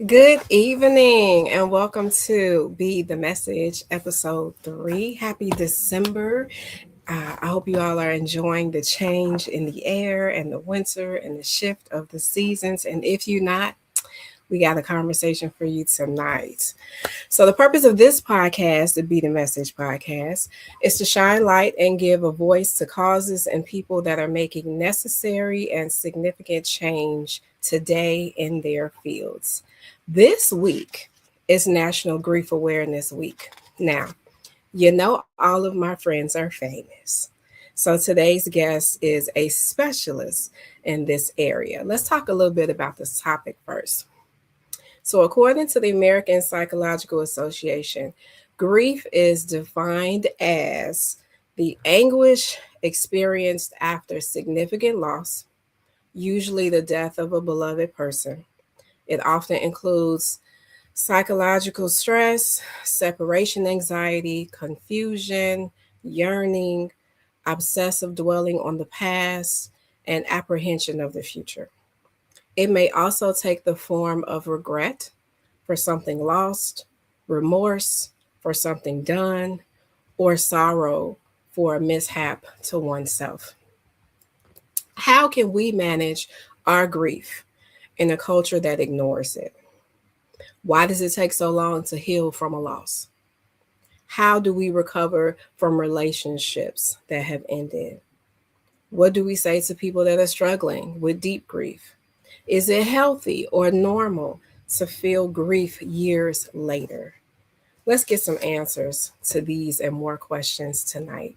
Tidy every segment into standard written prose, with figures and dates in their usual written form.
Good evening and welcome to Be the Message, episode 3. Happy December. I hope you all are enjoying the change in the air and the winter and the shift of the seasons. And if you're not, we got a conversation for you tonight. So, the purpose of this podcast, the Be the Message podcast, is to shine light and give a voice to causes and people that are making necessary and significant change today in their fields. This week is National Grief Awareness Week. Now, all of my friends are famous. So today's guest is a specialist in this area. Let's talk a little bit about this topic first. So, according to the American Psychological Association, grief is defined as the anguish experienced after significant loss, usually the death of a beloved person. It often includes psychological stress, separation anxiety, confusion, yearning, obsessive dwelling on the past, and apprehension of the future. It may also take the form of regret for something lost, remorse for something done, or sorrow for a mishap to oneself. How can we manage our grief in a culture that ignores it? Why does it take so long to heal from a loss? How do we recover from relationships that have ended? What do we say to people that are struggling with deep grief? Is it healthy or normal to feel grief years later? Let's get some answers to these and more questions tonight.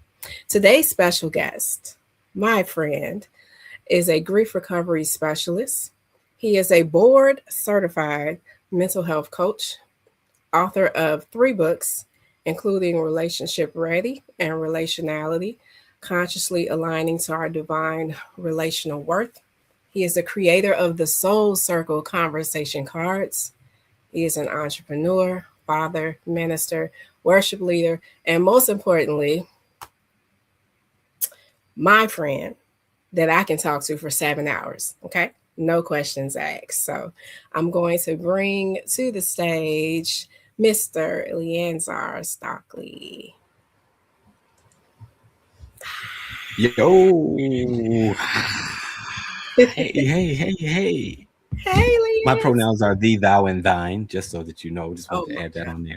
Today's special guest, my friend, is a grief recovery specialist. He is a board certified mental health coach, author of 3 books, including Relationship Ready and Relationality, Consciously Aligning to Our Divine Relational Worth. He is the creator of the Soul Circle Conversation Cards. He is an entrepreneur, father, minister, worship leader, and most importantly, my friend that I can talk to for 7 hours. Okay. No questions asked. So I'm going to bring to the stage Mr. LeAnzar Stockley. Yo. Hey. Hey, Leanne. My pronouns are thee, thou, and thine, just so that you know. Just want to add that on there.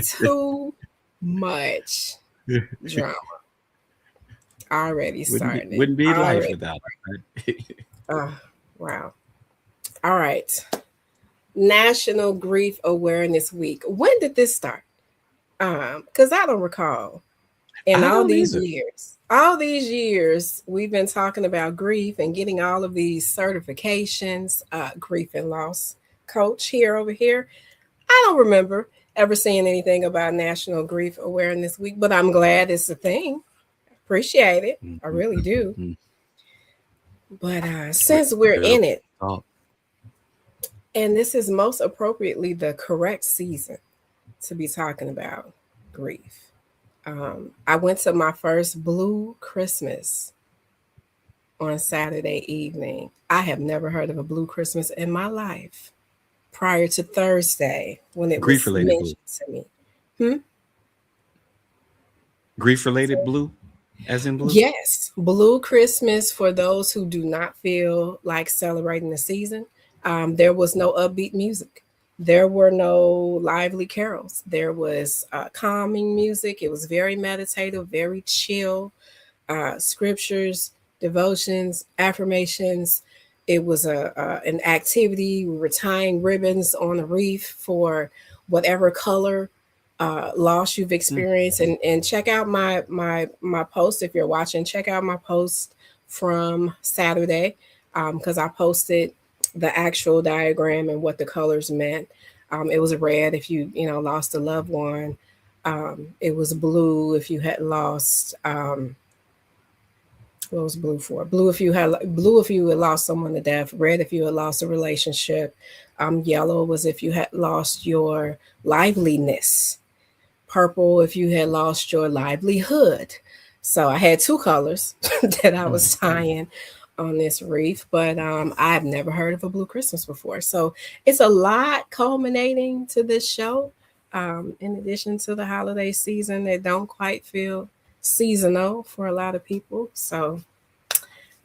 Too much drama. Already starting. Wouldn't be life without it. Wow. All right. National Grief Awareness Week. When did this start? Because I don't recall. In all these years, we've been talking about grief and getting all of these certifications, grief and loss coach here over here. I don't remember ever seeing anything about National Grief Awareness Week, but I'm glad it's a thing. Appreciate it. I really do. But since we're in it, and this is most appropriately the correct season to be talking about grief. I went to my first Blue Christmas on Saturday evening. I have never heard of a Blue Christmas in my life prior to Thursday when it was mentioned to me. Grief-related blue? As in blue? Yes. Blue Christmas for those who do not feel like celebrating the season. There was no upbeat music. There were no lively carols. There was calming music. It was very meditative, very chill. Scriptures, devotions, affirmations. It was an activity. We were tying ribbons on a wreath for whatever color loss you've experienced. And check out my post if you're watching. Check out my post from Saturday because I posted the actual diagram and what the colors meant. It was red if you lost a loved one. It was blue if you had lost. What was blue for? Blue if you had lost someone to death. Red if you had lost a relationship. Yellow was if you had lost your liveliness. Purple if you had lost your livelihood. So I had 2 colors that I was tying on this reef, but I've never heard of a Blue Christmas before. So it's a lot culminating to this show. In addition to the holiday season that don't quite feel seasonal for a lot of people. So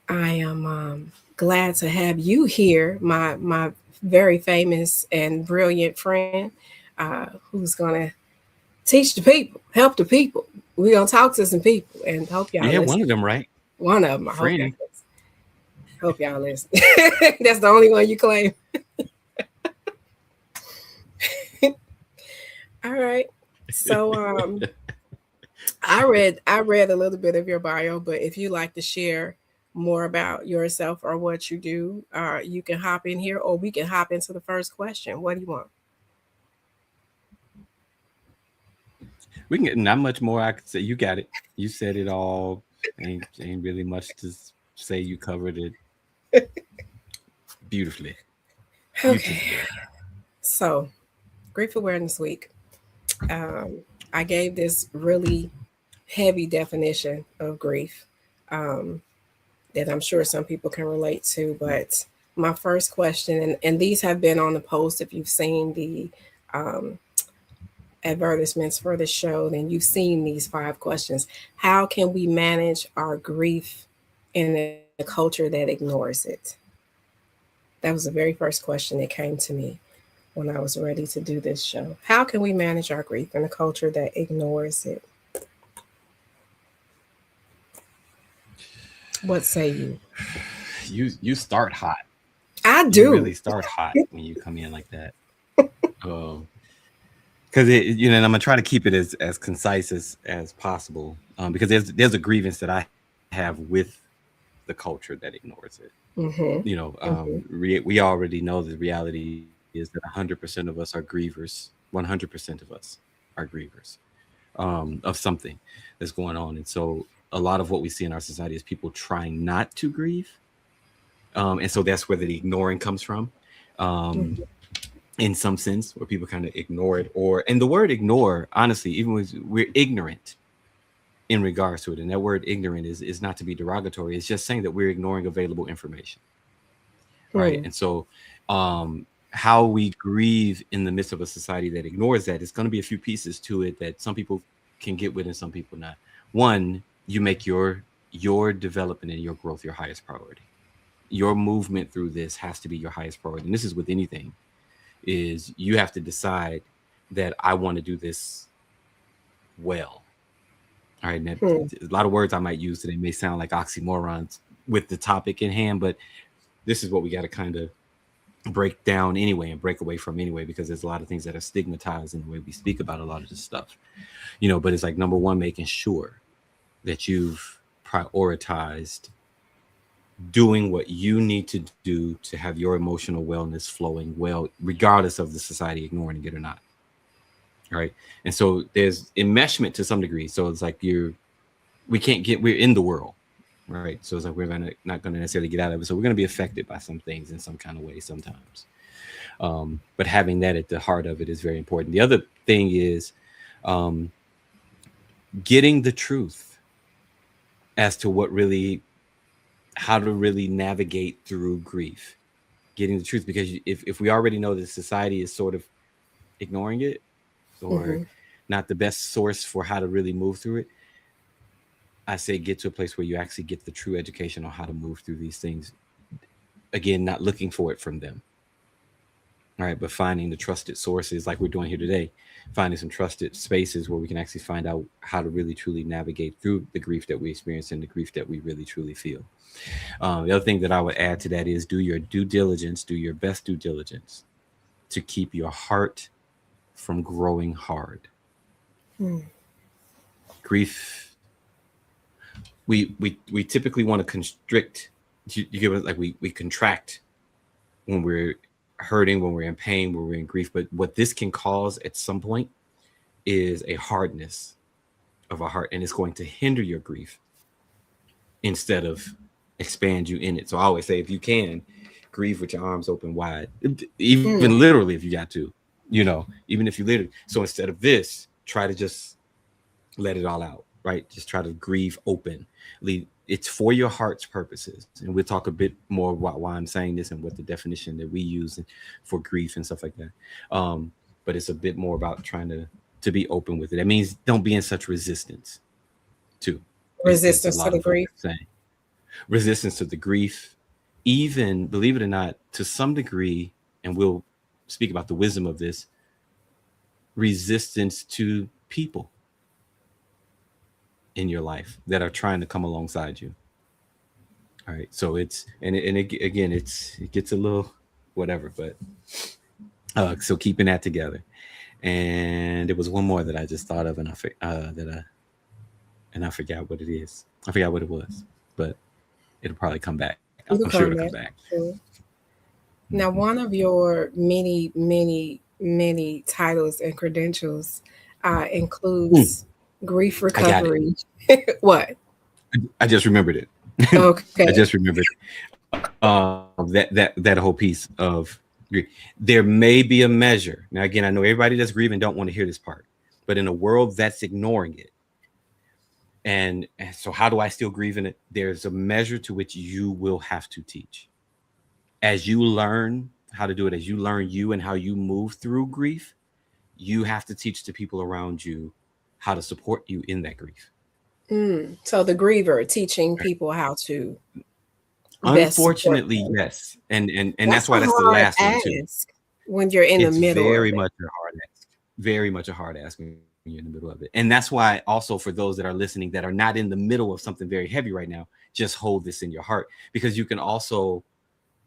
I am glad to have you here, my very famous and brilliant friend, who's gonna teach the people, help the people. We're gonna talk to some people and hope y'all Yeah, listen. one of them, right? One of them. I hope y'all Friend. listen. Hope y'all listen. That's the only one you claim. All right. So I read a little bit of your bio, but if you like to share more about yourself or what you do, you can hop in here, or we can hop into the first question. What do you want? We can get not much more I could say. You got it. You said it all. Ain't really much to say. You covered it beautifully. Okay. Beautifully. So Grief Awareness Week. Um, I gave this really heavy definition of grief, um, that I'm sure some people can relate to. But my first question, and these have been on the post. If you've seen the um, advertisements for the show, then you've seen these 5 questions. How can we manage our grief in a culture that ignores it? That was the very first question that came to me when I was ready to do this show. How can we manage our grief in a culture that ignores it? What say you? You start hot. I You do. really start hot when you come in like that. Um, because and I'm gonna try to keep it as concise as possible. Because there's a grievance that I have with the culture that ignores it. Mm-hmm. Mm-hmm. We already know the reality is that 100% of us are grievers. 100% of us are grievers of something that's going on, and so a lot of what we see in our society is people trying not to grieve, and so that's where the ignoring comes from. Um, in some sense, where people kind of ignore it, and the word ignore, honestly, even when we're ignorant in regards to it, and that word ignorant is not to be derogatory. It's just saying that we're ignoring available information, right? Mm-hmm. And so, how we grieve in the midst of a society that ignores that, it's going to be a few pieces to it that some people can get with and some people not. One, you make your development and your growth your highest priority. Your movement through this has to be your highest priority, and this is with anything. Is you have to decide that I want to do this well. All right, and Hmm. a lot of words I might use today may sound like oxymorons with the topic in hand, but this is what we got to kind of break down anyway and break away from anyway, because there's a lot of things that are stigmatized in the way we speak about a lot of this stuff. But it's like, number one, making sure that you've prioritized doing what you need to do to have your emotional wellness flowing well, regardless of the society ignoring it or not. Right. And so there's enmeshment to some degree. So it's like we're in the world. Right. So it's like not gonna necessarily get out of it. So we're gonna be affected by some things in some kind of way sometimes. But having that at the heart of it is very important. The other thing is um, getting the truth as to how to really navigate through grief. Getting the truth, because if we already know that society is sort of ignoring it, or Mm-hmm. not the best source for how to really move through it, I say get to a place where you actually get the true education on how to move through these things. Again, not looking for it from them. All right, but finding the trusted sources like we're doing here today, finding some trusted spaces where we can actually find out how to really truly navigate through the grief that we experience and the grief that we really truly feel. The other thing that I would add to that is do your due diligence, do your best due diligence to keep your heart from growing hard. Mm-hmm. Grief, we typically want to constrict. You give it like we contract when we're hurting, when we're in pain, when we're in grief. But what this can cause at some point is a hardness of our heart, and it's going to hinder your grief instead of expand you in it. So I always say, if you can, grieve with your arms open wide, even Mm-hmm. literally if you got to, even if you literally. So instead of this, try to just let it all out, right? Just try to grieve openly, it's for your heart's purposes. And we'll talk a bit more about why I'm saying this and what the definition that we use for grief and stuff like that. But it's a bit more about trying to be open with it. That means don't be in such resistance too, is a Resistance to lot the of what grief. they're saying. Resistance to the grief, even, believe it or not, to some degree, and we'll speak about the wisdom of this, resistance to people in your life that are trying to come alongside you. All right. So it's, again, it gets a little whatever, but so keeping that together. And there was one more that I just thought of, and I forgot what it is. I forgot what it was, but it'll probably come back. I'm You sure can it'll come comment. back. Sure. Now, Mhm. one of your many, many, many titles and credentials Mm, includes grief I got it. recovery. What? I just remembered it. I Okay. just remembered that whole piece of grief. There may be a measure. Now, again, I know everybody that's grieving don't want to hear this part, but in a world that's ignoring it, and so how do I still grieve in it? There's a measure to which you will have to teach as you learn how to do it, as you learn you and how you move through grief. You have to teach the people around you how to support you in that grief. So the griever teaching Right? people how to best support Unfortunately, them. yes, and That's that's a why that's the hard last one too. ask when you're in the It's middle of very it. much a hard ask. Very much a hard ask when you're in the middle of it. And that's why also for those that are listening that are not in the middle of something very heavy right now, just hold this in your heart, because you can also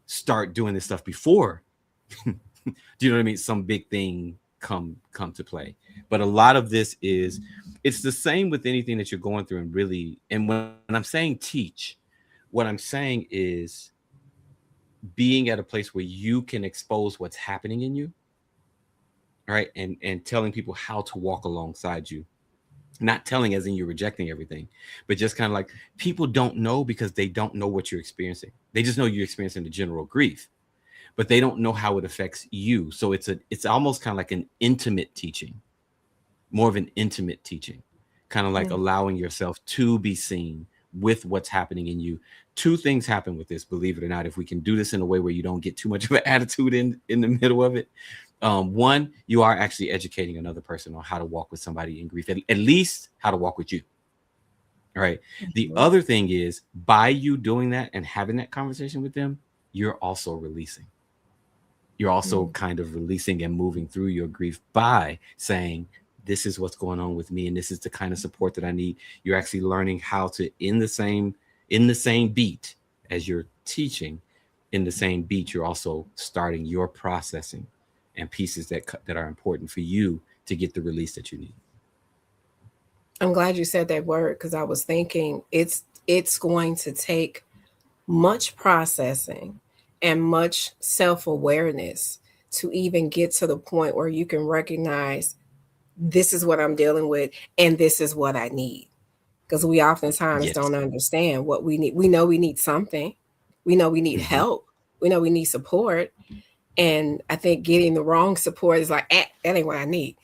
start doing this stuff before do you know what I mean? Some big thing come to play. But a lot of this is, it's the same with anything that you're going through, and really, and when I'm saying teach, what I'm saying is being at a place where you can expose what's happening in you, right? And telling people how to walk alongside you. Not telling as in you're rejecting everything, but just kind of like, people don't know because they don't know what you're experiencing. They just know you're experiencing the general grief, but they don't know how it affects you. So it's almost kind of like an intimate teaching, more of an intimate teaching, kind of like Mm. allowing yourself to be seen with what's happening in you. Two things happen with this, believe it or not, if we can do this in a way where you don't get too much of an attitude in the middle of it. One, you are actually educating another person on how to walk with somebody in grief, at least how to walk with you. All right. The Mhm. other thing is, by you doing that and having that conversation with them, you're also releasing. You're also Mm. kind of releasing and moving through your grief by saying, this is what's going on with me, and this is the kind of support that I need. You're actually learning how to, in the same beat as you're teaching, in the same beat, you're also starting your processing and pieces that are important for you to get the release that you need. I'm glad you said that word because I was thinking it's going to take much processing and much self-awareness to even get to the point where you can recognize this is what I'm dealing with and this is what I need. Because we oftentimes Yes. don't understand what we need. We know we need something. We know we need Hmm. help. We know we need support. And I think getting the wrong support is like, that ain't what I need.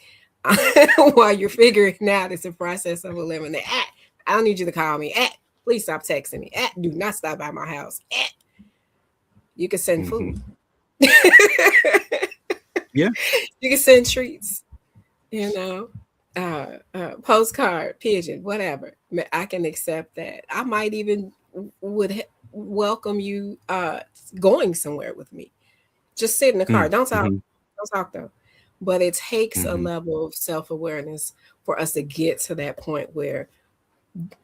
While you're figuring out it's a process of eliminate. I don't need you to call me. Please stop texting me. Do not stop by my house. You can send Hmm. food. You Yeah. can send treats, you know, postcard, pigeon, whatever. I can accept that. I might even welcome you going somewhere with me. Just sit in the car. Don't talk. Hmm. Don't talk though. But it takes a Hmm. level of self awareness for us to get to that point where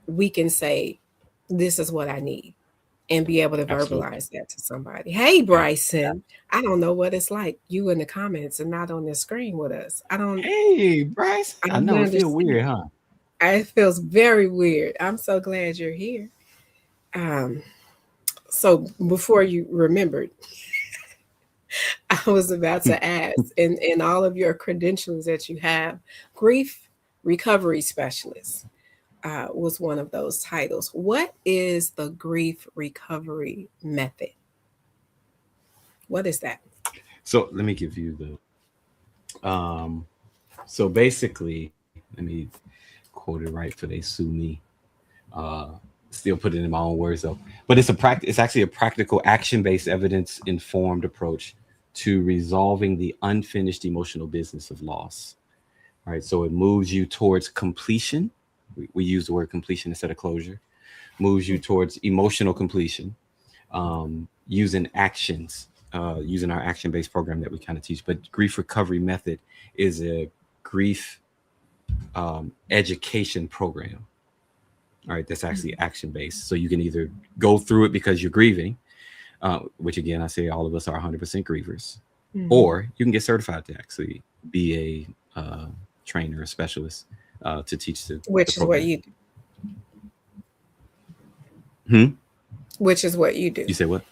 we can say, "This is what I need." And be able to Absolutely. verbalize that to somebody. Hey, Yeah. Bryson, I don't know what it's like. You in the comments and not on the screen with us. Hey, Bryce. I I don't know it feel understand. weird, huh? It feels very weird. I'm so glad you're here. Um, so before you remembered, I was about to ask, in all of your credentials that you have, grief recovery specialist was one of those titles. What is the grief recovery method? What is that? So let me give you the so basically, let me quote it right for they sue me. still put it in my own words though. But it's actually a practical action-based evidence informed approach to resolving the unfinished emotional business of loss. All right, so it moves you towards completion. We use the word completion instead of closure. Moves you towards emotional completion, using actions, using our action-based program that we kind of teach. But grief recovery method is a grief education program. All right, that's actually action-based. So you can either go through it because you're grieving, which again, I say all of us are 100% grievers, Mm-hmm. or you can get certified to actually be a trainer, a specialist, to teach the Which is what program. you do. Hmm? Which is what you do. You say what?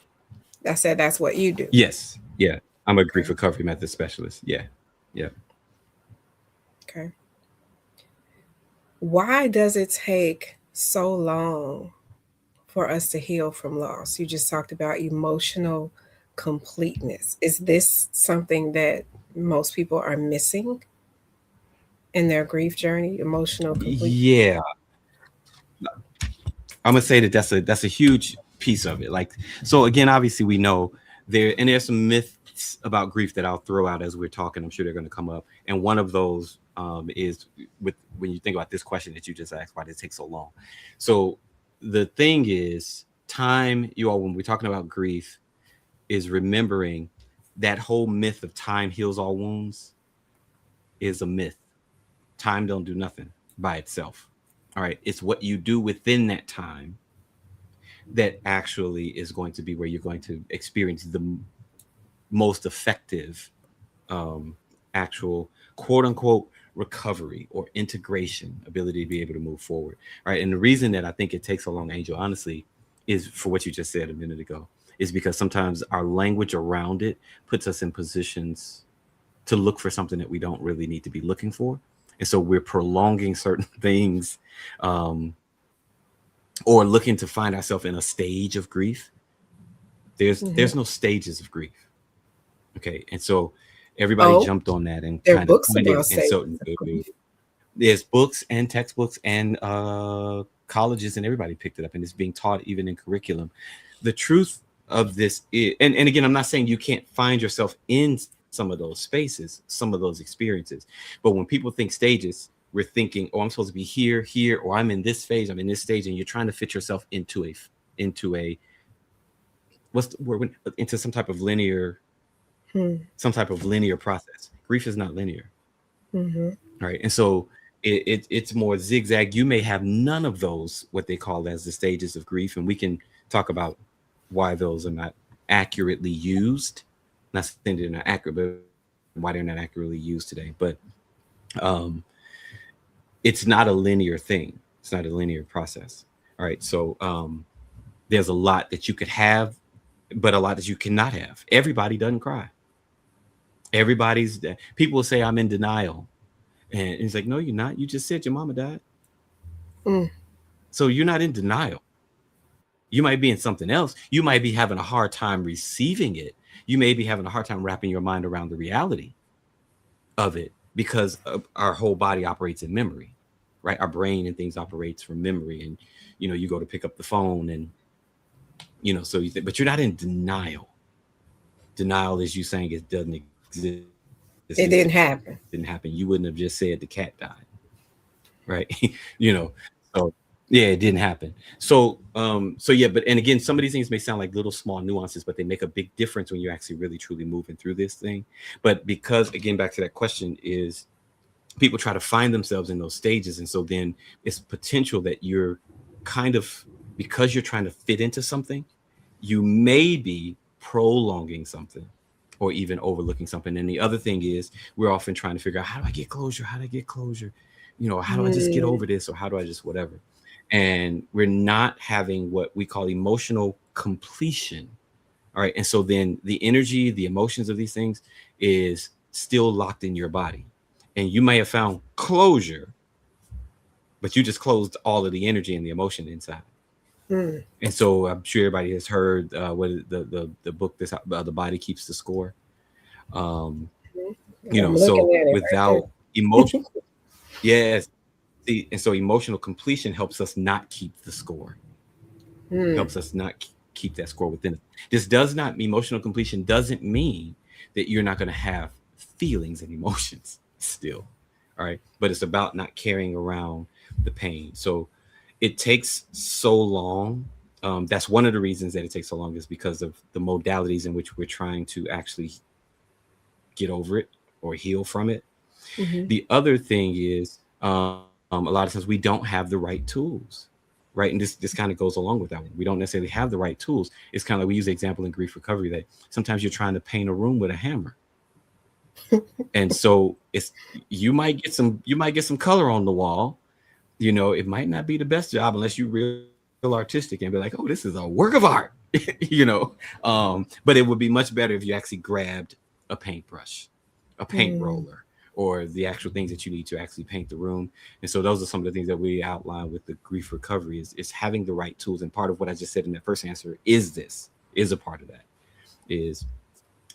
I said that's what you do. Yes. Yeah. I'm a Okay. grief recovery method specialist. Yeah. Yeah. Okay. Why does it take so long for us to heal from loss? You just talked about emotional completeness. Is this something that most people are missing in their grief journey? Emotional completeness. Yeah. I'm gonna say that that's a huge piece of it. Like, so again, obviously we know there's some myths about grief that I'll throw out as we're talking. I'm sure they're gonna come up. And one of those is with when you think about this question that you just asked, why did it take so long? So the thing is, time, you all, when we're talking about grief, is remembering that whole myth of time heals all wounds is a myth. Time don't do nothing by itself. All right, it's what you do within that time that actually is going to be where you're going to experience the most effective um, actual quote unquote recovery or integration ability to be able to move forward. Right. And the reason that I think it takes so long, Angel, honestly, is for what you just said a minute ago, is because sometimes our language around it puts us in positions to look for something that we don't really need to be looking for. And so we're prolonging certain things, um, or looking to find ourselves in a stage of grief. Mm-hmm. There's no stages of grief. Okay. And so everybody Oh, jumped on that and there are kind of books pointed about and stages so of grief. there's books and textbooks and colleges and everybody picked it up and it's being taught even in curriculum. The truth of this is, and again, I'm not saying you can't find yourself in some of those spaces, some of those experiences, but when people think stages, we're thinking, oh, I'm supposed to be here, or I'm in this phase, I'm in this stage, and you're trying to fit yourself into a what's the word, into Hmm. some type of linear process. Grief is not linear, Mm-hmm. right? And so it's more zigzag. You may have none of those, what they call as the stages of grief, and we can talk about why those are not accurately used. Not saying they're not accurate, but why they're not accurately used today. But um, it's not a linear thing. It's not a linear process. All right. So there's a lot that you could have, but a lot that you cannot have. Everybody doesn't cry. Everybody's people will say I'm in denial, and it's like, no, you're not. You just said your mama died, Mm. so you're not in denial. You might be in something else. You might be having a hard time receiving it. You may be having a hard time wrapping your mind around the reality of it because our whole body operates in memory, right? Our brain and things operates from memory, and you go to pick up the phone, and so you think, but you're not in denial. Denial is you saying it doesn't exist. You saying it didn't happen. It You didn't wouldn't have happen. just said the cat died, right? you know, so yeah, it didn't happen. So yeah, but and again, some of these things may sound like little small nuances, but they make a big difference when you're actually really truly moving through this thing. But because again, back to that question is people try to find themselves in those stages, and so then it's potential that you're kind of, because you're trying to fit into something, you may be prolonging something or even overlooking something. And the other thing is we're often trying to figure out, how do I get closure, how do I just get Mm. over this, or how do I just whatever. And we're not having what we call emotional completion. All right. And so then the energy, the emotions of these things is still locked in your body. And you may have found closure, but you just closed all of the energy and the emotion inside. Mm. And so I'm sure everybody has heard what the book, this the body keeps the score. Um, I'm looking so at it right there. without emotion, yes. See, and so emotional completion helps us not keep the score. Mm. Helps us not keep that score within us. This does not, emotional completion doesn't mean that you're not going to have feelings and emotions still. All right. But it's about not carrying around the pain. So it takes so long. That's one of the reasons that it takes so long, is because of the modalities in which we're trying to actually get over it or heal from it. Mm-hmm. The other thing is, a lot of times we don't have the right tools, right? And this kind of goes along with that one. We don't necessarily have the right tools. It's kind of like we use the example in grief recovery that sometimes you're trying to paint a room with a hammer, and so it's, you might get some color on the wall. It might not be the best job unless you're real artistic and be like, oh, this is a work of art. But it would be much better if you actually grabbed a paintbrush, a paint Mm. roller, or the actual things that you need to actually paint the room. And so those are some of the things that we outline with the grief recovery, is having the right tools. And part of what I just said in that first answer is a part of that, is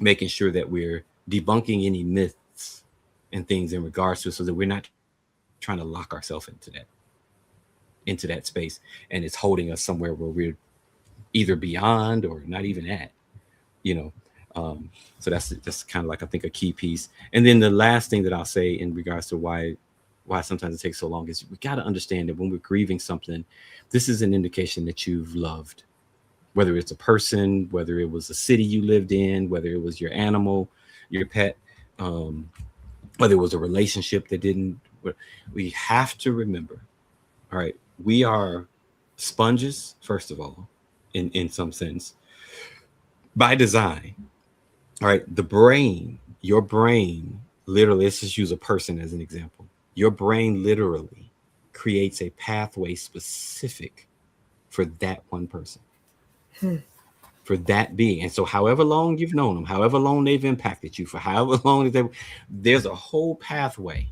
making sure that we're debunking any myths and things in regards to it, so that we're not trying to lock ourselves into that space, and it's holding us somewhere where we're either beyond or not even at, you know. Um, so that's kind of like, I think, a key piece. And then the last thing that I'll say in regards to why sometimes it takes so long is we got to understand that when we're grieving something, this is an indication that you've loved, whether it's a person, whether it was a city you lived in, whether it was your animal, your pet, um, whether it was a relationship that didn't. We have to remember, all right, we are sponges, first of all, in some sense, by design. All right, the brain, your brain, literally, let's just use a person as an example. Your brain literally creates a pathway specific for that one person, Hmm. for that being. And so, however long you've known them, however long they've impacted you, for however long there's a whole pathway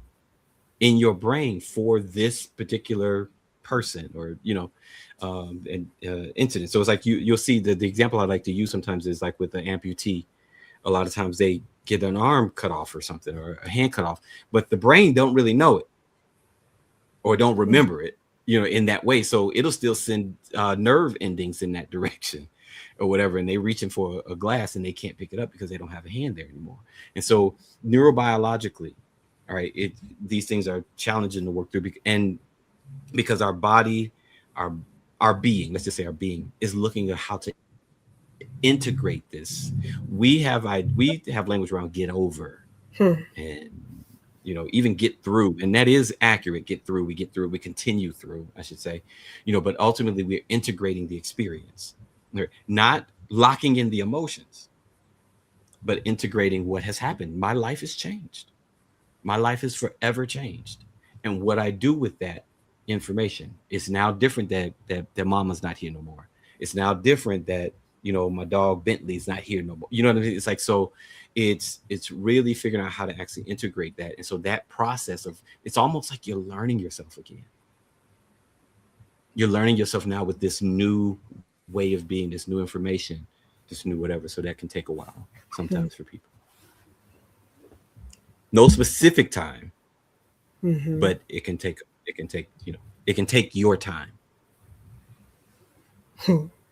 in your brain for this particular person, or and incident. So it's like you'll see the example I like to use sometimes is like with the amputee. A lot of times they get an arm cut off or something, or a hand cut off, but the brain don't really know it or don't remember it, in that way. So it'll still send nerve endings in that direction or whatever. And they reaching for a glass and they can't pick it up because they don't have a hand there anymore. And so neurobiologically, all right, these things are challenging to work through, and because our body, our our being, let's just say our being, is looking at how to integrate this. We have language around get over, Hmm. and even get through, and that is accurate. Get through, we get through, we continue through, I should say. But ultimately we're integrating the experience. We're not locking in the emotions, but integrating what has happened. My life has changed. My life is forever changed, and what I do with that information is now different. That mama's not here no more. It's now different that my dog Bentley's not here no more. You know what I mean? It's like, so it's really figuring out how to actually integrate that. And so that process of, it's almost like you're learning yourself again. You're learning yourself now with this new way of being, this new information, this new whatever. So that can take a while Hmm. sometimes for people. No specific time, Mm-hmm. but it can take your time,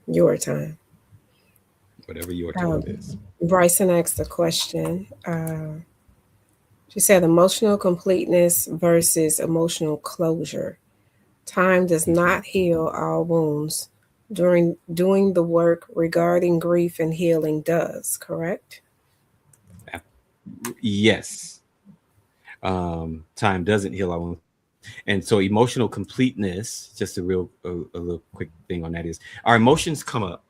Your time. whatever your time Um, is. Bryson asked a question. She said emotional completeness versus emotional closure. Time does Okay. not heal all wounds. During doing the work regarding grief and healing does, correct? Yes. Time doesn't heal our wounds. And so emotional completeness, just a little quick thing on that, is our emotions come up.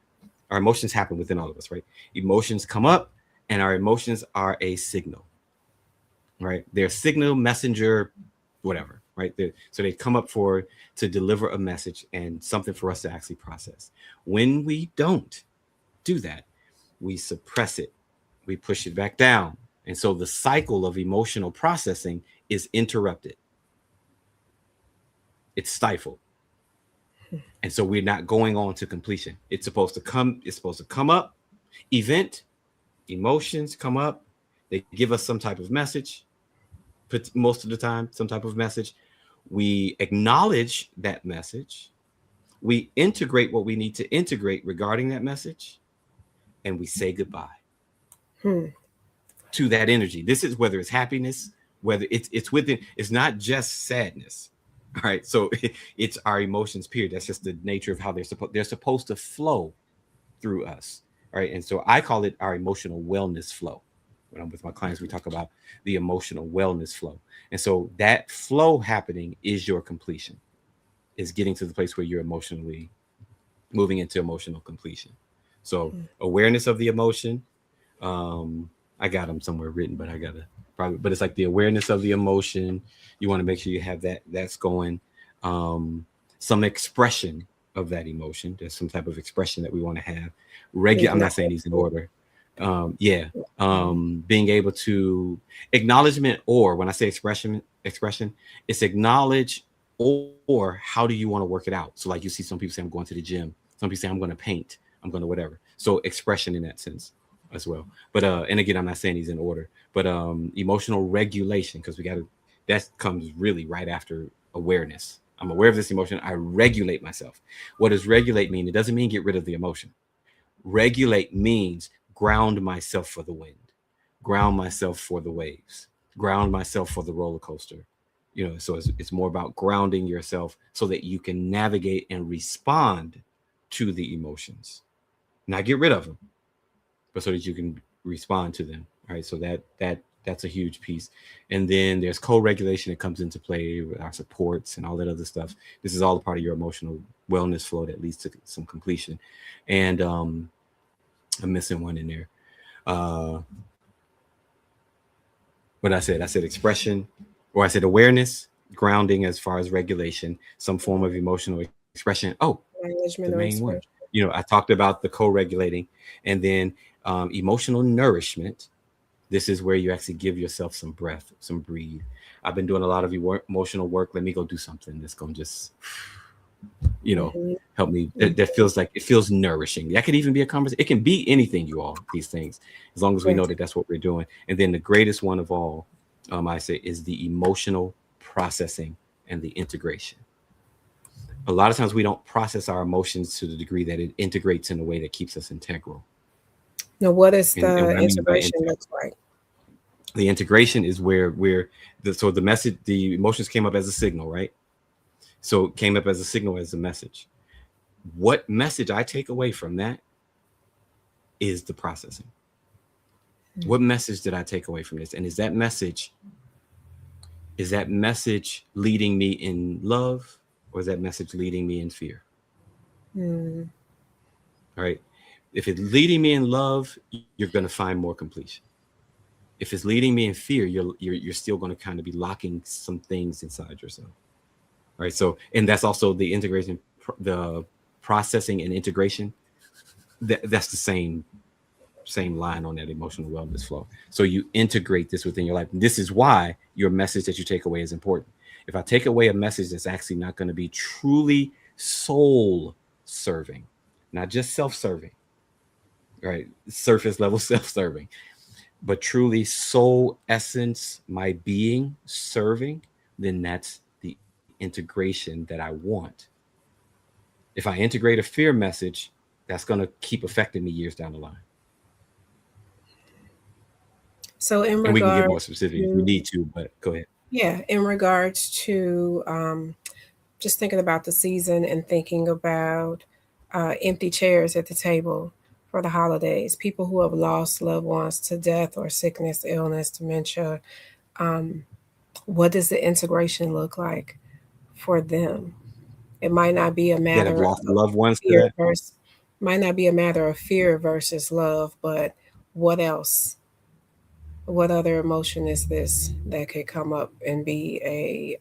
Our emotions happen within all of us, right? Emotions come up, and our emotions are a signal, right? They're a signal, messenger, whatever, right? So they come up to deliver a message and something for us to actually process. When we don't do that, we suppress it, we push it back down. And so the cycle of emotional processing is interrupted, it's stifled. And so we're not going on to completion. It's supposed to come up, event, emotions come up, they give us some type of message, most of the time, some type of message. We acknowledge that message, We integrate what we need to integrate regarding that message, and we say goodbye Hmm. to that energy. This is whether it's happiness, whether it's within, it's not just sadness. All right. So it's our emotions, period. That's just the nature of how they're supposed to flow through us. All right. And so I call it our emotional wellness flow. When I'm with my clients, we talk about the emotional wellness flow. And so that flow happening is your completion, is getting to the place where you're emotionally moving into emotional completion. So awareness of the emotion. Um, I got them somewhere written, but I gotta probably. But it's like the awareness of the emotion. You want to make sure you have that's going. Um, some expression of that emotion. There's some type of expression that we want to have. Regular. I'm not saying these in order. Yeah. Being able to acknowledgement, or when I say expression, it's acknowledge, or how do you want to work it out? So like you see some people say I'm going to the gym. Some people say I'm going to paint. I'm going to whatever. So expression in that sense as well. But and again, I'm not saying these in order, but emotional regulation, because we got to, that comes really right after awareness. I'm aware of this emotion. I regulate myself. What does regulate mean? It doesn't mean get rid of the emotion. Regulate means ground myself for the wind, ground myself for the waves, ground myself for the roller coaster. So it's more about grounding yourself so that you can navigate and respond to the emotions, not get rid of them, but so that you can respond to them. All right. So that's a huge piece. And then there's co-regulation that comes into play with our supports and all that other stuff. This is all a part of your emotional wellness flow that leads to some completion. And I'm missing one in there. Uh, what I said expression, or I said awareness, grounding as far as regulation, some form of emotional expression. Oh, the Management main or one. expression. I talked about the co-regulating, and then emotional nourishment. This is where you actually give yourself some breath, some breathe. I've been doing a lot of emotional work. Let me go do something that's going to just, you know, Mm-hmm. help me. That feels like it feels nourishing. That could even be a conversation. It can be anything, you all, these things, as long as we Yes. know that that's what we're doing. And then the greatest one of all, I say, is the emotional processing and the integration. A lot of times we don't process our emotions to the degree that it integrates in a way that keeps us integral. Now, what does And the what I mean by integration look like? the integration is where the message, the emotions came up as a signal, right? So it came up as a signal, as a message. What message I take away from that is the processing. What message did I take away from this? And is that message leading me in love, or is that message leading me in fear? Mm-hmm. All right. If it's leading me in love, you're going to find more completion. If it's leading me in fear, you're still going to kind of be locking some things inside yourself. Right. So, and that's also the integration, the processing and integration. That's the same line on that emotional wellness flow. So you integrate this within your life. And this is why your message that you take away is important. If I take away a message that's actually not going to be truly soul serving, not just self-serving, right? Surface level self-serving, but truly soul essence, my being serving, then that's the integration that I want. If I integrate a fear message, that's going to keep affecting me years down the line. So, in And we can get more regards specific if we to, need to, but go ahead. yeah, in regards to just thinking about the season and thinking about empty chairs at the table for the holidays, people who have lost loved ones to death or sickness, illness, dementia. Um, what does the integration look like for them? It might not be a That have matter lost of loved ones to fear that. versus might not be a matter of fear versus love, but what else? What other emotion is this that could come up and be a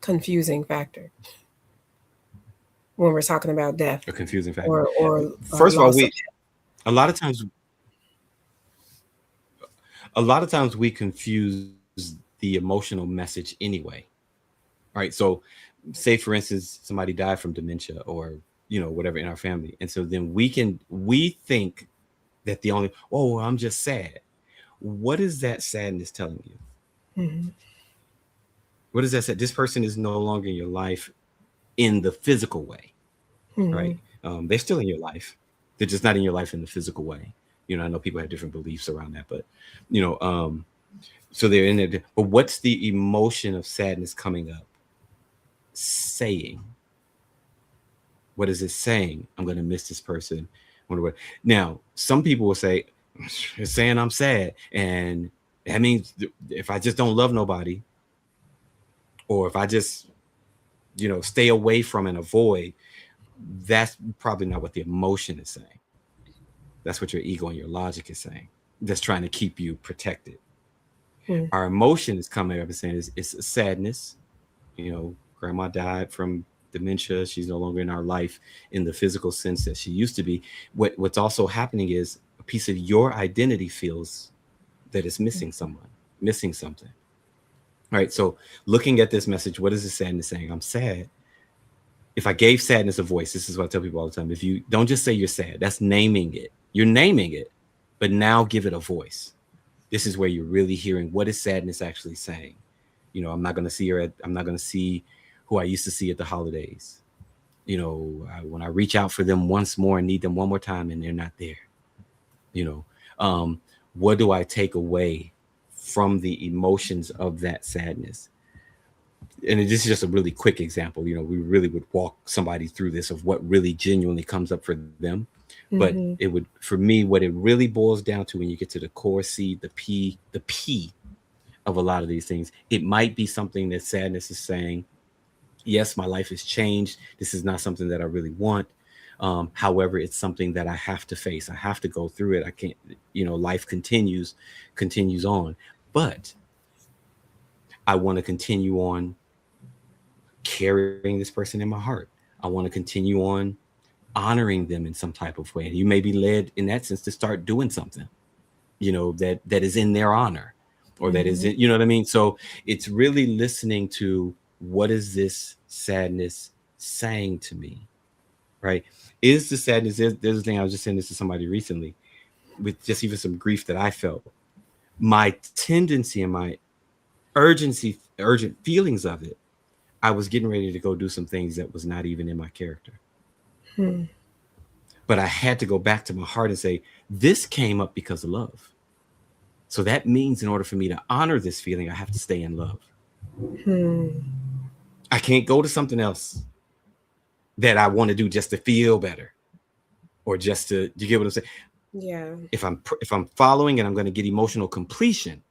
confusing factor when we're talking about death A confusing factor. or First of all, loss of we a lot of times a lot of times we confuse the emotional message anyway. Right. So say for instance somebody died from dementia or whatever in our family. And so then we think that the only, oh, I'm just sad. What is that sadness telling you? health. What does that say? This person is no longer in your life. in the physical way, right? Mhm. They're still in your life. They're just not in your life in the physical way. I know people have different beliefs around that, but you know, so they're in it. But what's the emotion of sadness coming up? Saying, what is it saying? I'm going to miss this person. Wonder what. Now, some people will say, it's saying I'm sad, and that means if I just don't love nobody, or if I just stay away from and avoid, that's probably not what the emotion is saying. That's what your ego and your logic is saying. That's trying to keep you protected. Mhm. Our emotion is coming up and saying it's a sadness. Grandma died from dementia. She's no longer in our life in the physical sense that she used to be. What's also happening is a piece of your identity feels that it's missing someone, missing something. All right. So looking at this message, what is the sadness saying? I'm sad. If I gave sadness a voice, this is what I tell people all the time. If you don't just say you're sad, that's naming it. You're naming it, but now give it a voice. This is where you're really hearing what is sadness actually saying. I'm not going to see who I used to see at the holidays. When I reach out for them once more and need them one more time and they're not there. You know, what do I take away from the emotions of that sadness? And this is just a really quick example. We really would walk somebody through this of what really genuinely comes up for them. But it Mhm. would, for me, what it really boils down to when you get to the core seed, the P of a lot of these things, it might be something that sadness is saying, yes, my life has changed. This is not something that I really want. However, it's something that I have to face. I have to go through it. I can't, life continues on. But I want to continue on carrying this person in my heart. I want to continue on honoring them in some type of way. And you may be led in that sense to start doing something, that is in their honor, or that is Mhm. in, what I mean? So it's really listening to, what is this sadness saying to me? Right? Is the sadness, there's a thing, I was just saying this to somebody recently, with just even some grief that I felt. My tendency and my urgent feelings of it, I was getting ready to go do some things that was not even in my character. Mhm. But I had to go back to my heart and say, this came up because of love. So that means in order for me to honor this feeling, I have to stay in love. Mhm. I can't go to something else that I want to do just to feel better, or just to, you get what I'm saying? Yeah, If I'm following and I'm going to get emotional completion,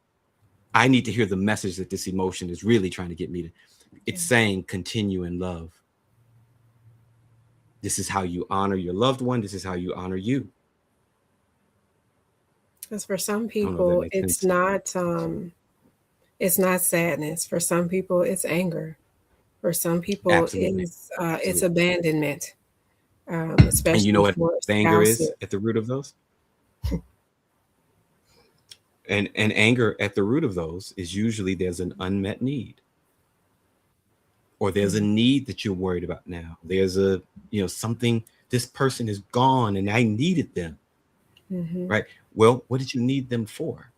I need to hear the message that this emotion is really trying to get me to. yeah. It's saying continue in love. This is how you honor your loved one. This is how you honor you. Because for some I don't know if that people, makes sense. it's not sadness. For some people, it's anger. For some people, Absolutely. it's Absolutely. abandonment, And you know especially what for anger is spouses. at the root of those? And anger at the root of those is usually there's an unmet need, or there's a Mhm. need that you're worried about now. There's a, something, this person is gone and I needed them, Mhm. right? Well, what did you need them for?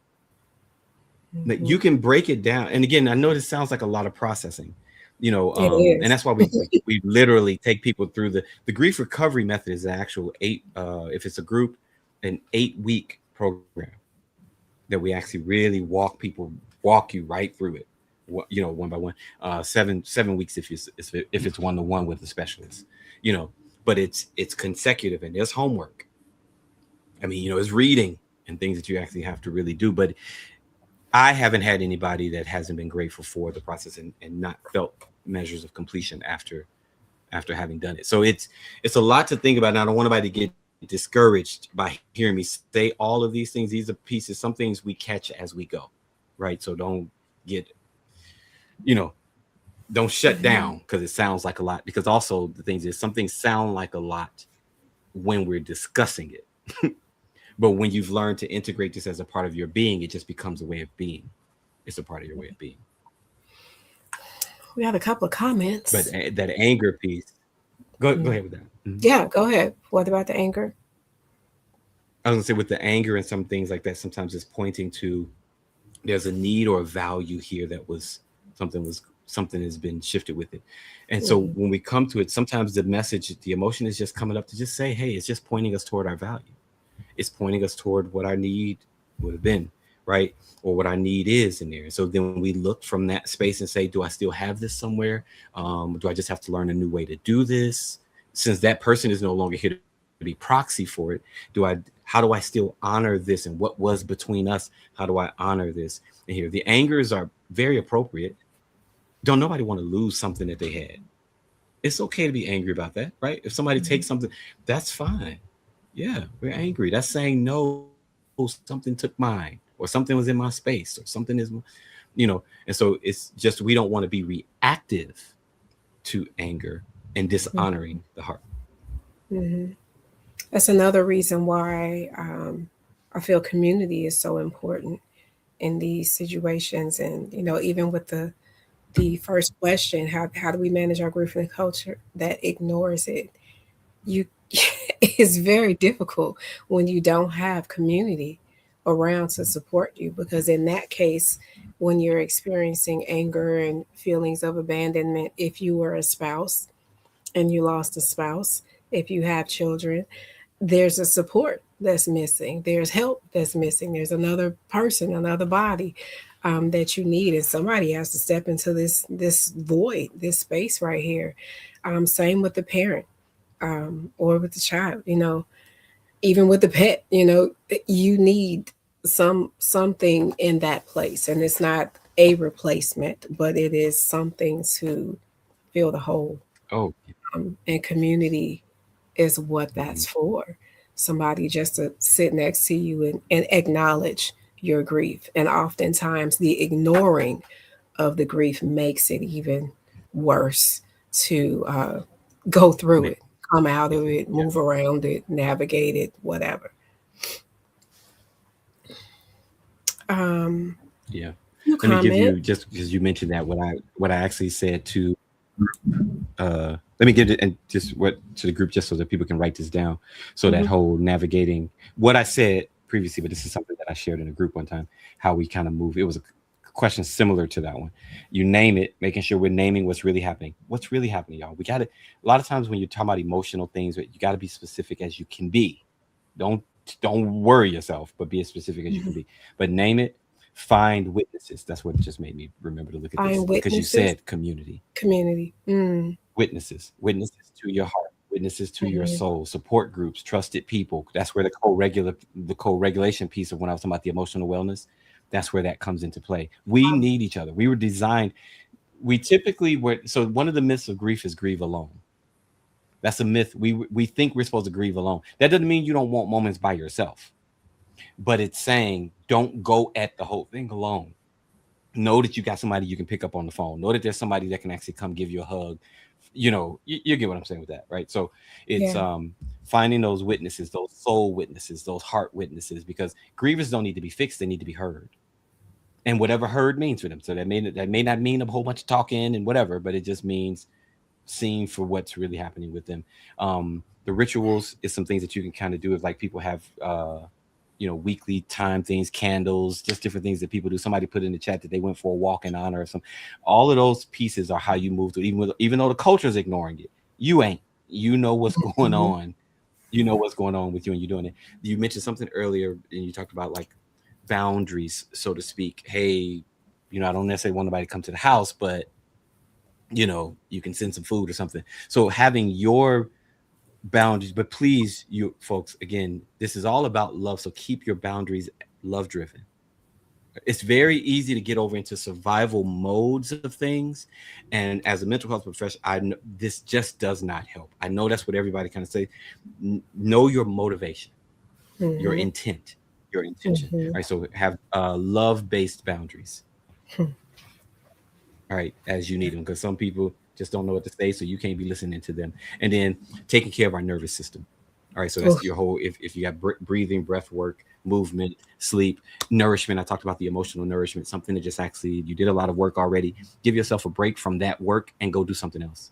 Now, you Mhm. can break it down. And again, I know this sounds like a lot of processing, It and is. that's why we literally take people through the grief recovery method is the actual if it's a group, an 8-week program that we actually really walk you right through it, one by one, 7 weeks if it's one-to-one with a specialist, you know but it's consecutive, and there's homework. I mean, it's reading and things that you actually have to really do. But I haven't had anybody that hasn't been grateful for the process, and not felt measures of completion after having done it. So it's a lot to think about. And I don't want anybody to get discouraged by hearing me say all of these things. These are pieces, some things we catch as we go, right? So don't get, you know, don't shut Mhm. down because it sounds like a lot. Because also the things is, some things sound like a lot when we're discussing it. But when you've learned to integrate this as a part of your being, it just becomes a way of being. It's a part of your way of being. We had a couple of But comments. that anger piece, go Mm. ahead with that. Mhm. Yeah, go ahead. What about the anger? I was gonna say, with the anger and some things like that, sometimes it's pointing to, there's a need or a value here that was, something was something has been shifted with it. And so Mhm. when we come to it, sometimes the message, the emotion is just coming up to just say, hey, it's just pointing us toward our value. It's pointing us toward what our need would have been, right? Or what our need is in there. And so then we look from that space and say, do I still have this somewhere? Do I just have to learn a new way to do this? Since that person is no longer here to be proxy for it, how do I still honor this, and what was between us? How do I honor this? And here the angers are very appropriate. Don't nobody want to lose something that they had. It's okay to be angry about that, right? If somebody Mhm. takes something, that's fine. Yeah, we're angry. That's saying no, something took mine, or something was in my space, or something is, and so it's just we don't want to be reactive to anger and dishonoring Mhm. the heart. Mhm. That's another reason why I feel community is so important in these situations. And even with the first question, how do we manage our grief and culture that ignores it? You It's very difficult when you don't have community around to support you, because in that case, when you're experiencing anger and feelings of abandonment, if you were a spouse and you lost a spouse, if you have children, there's a support that's missing, there's help that's missing, there's another person, another body that you need, and somebody has to step into this void, this space right here. Same with the parent, or with the child, even with the pet, you need something in that place, and it's not a replacement, but it is something to fill the hole. Oh, And community is what mhm. that's for. Somebody just to sit next to you and acknowledge your grief. And oftentimes, the ignoring of the grief makes it even worse to go through it, Makes it, come out of yeah, it, move around it, navigate it, whatever. Um, yeah. you Let me give comment. you, just because you mentioned that, what I actually said to let me give it, and just what to the group, just so that people can write this down. So that Hmm. whole navigating what I said previously, but this is something that I shared in a group one time, how we kind of move. It was a question similar to that one. You name it, making sure we're naming what's really happening. What's really happening, y'all? We got to, a lot of times when you're talking about emotional things, you got to be specific as you can be. Don't don't worry yourself, but be as specific as you Hmm. can be. But name it, find witnesses. That's what just made me remember to look at this, Find because you witnesses, said community. community. Witnesses to your heart, witnesses to your Hmm. soul, support groups, trusted people. That's where the co-regulation piece of when I was talking about the emotional wellness, that's where that comes into play. We need each other. We were designed, we typically were, so one of the myths of grief is grieve alone. That's a myth. We think we're supposed to grieve alone. That doesn't mean you don't want moments by yourself, but it's saying don't go at the whole thing alone. Know that you got somebody you can pick up on the phone. Know that there's somebody that can actually come give you a hug. You get what I'm saying with that, right? So it's Yeah. finding those witnesses, those soul witnesses, those heart witnesses, because grievers don't need to be fixed, they need to be heard. And whatever heard means for them. So that may not mean a whole bunch of talking and whatever, but it just means seeing for what's really happening with them. The rituals is some things that you can kind of do if, like, people have weekly time things, candles, just different things that people do. Somebody put in the chat that they went for a walk in honor of some. All of those pieces are how you move through, even though the culture is ignoring it. You ain't. You know what's going Hmm. on. You know what's going on with you, and you're doing it. You mentioned something earlier, and you talked about, like, boundaries, so to speak. Hey, I don't necessarily want nobody to come to the house, but you can send some food or something. So having your boundaries, but please, you folks, again, this is all about love. So keep your boundaries love driven. It's very easy to get over into survival modes of things. And as a mental health professional, I know this just does not help. I know that's what everybody kind of say. Know your motivation, your Hmm. intent, your intention. Hmm. All right. So have love based boundaries. All right, as you need them, because some people just don't know what to say, so you can't be listening to them. And then taking care of our nervous system. All right, so Oh, that's your whole. If you got breathing, breath work, movement, sleep, nourishment. I talked about the emotional nourishment, something that just actually you did a lot of work already. Give yourself a break from that work and go do something else.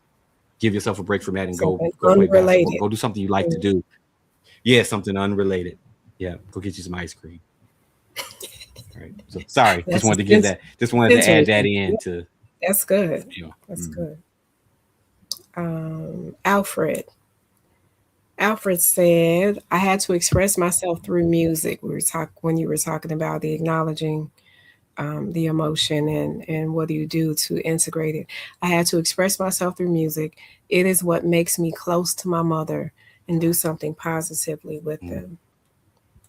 Give yourself a break from that and go something go play basketball. unrelated. Go do something you like to do. Yeah, something unrelated. Yeah, go get you some ice cream. All right. So sorry, just That's a wanted to give that. Just wanted to sensory add that thing. in to. That's good. You know. That's Mhm. good. Alfred. Alfred said, I had to express myself through music. We were when you were talking about the acknowledging the emotion and what do you do to integrate it. I had to express myself through music. It is what makes me close to my mother and do something positively with Mhm. them.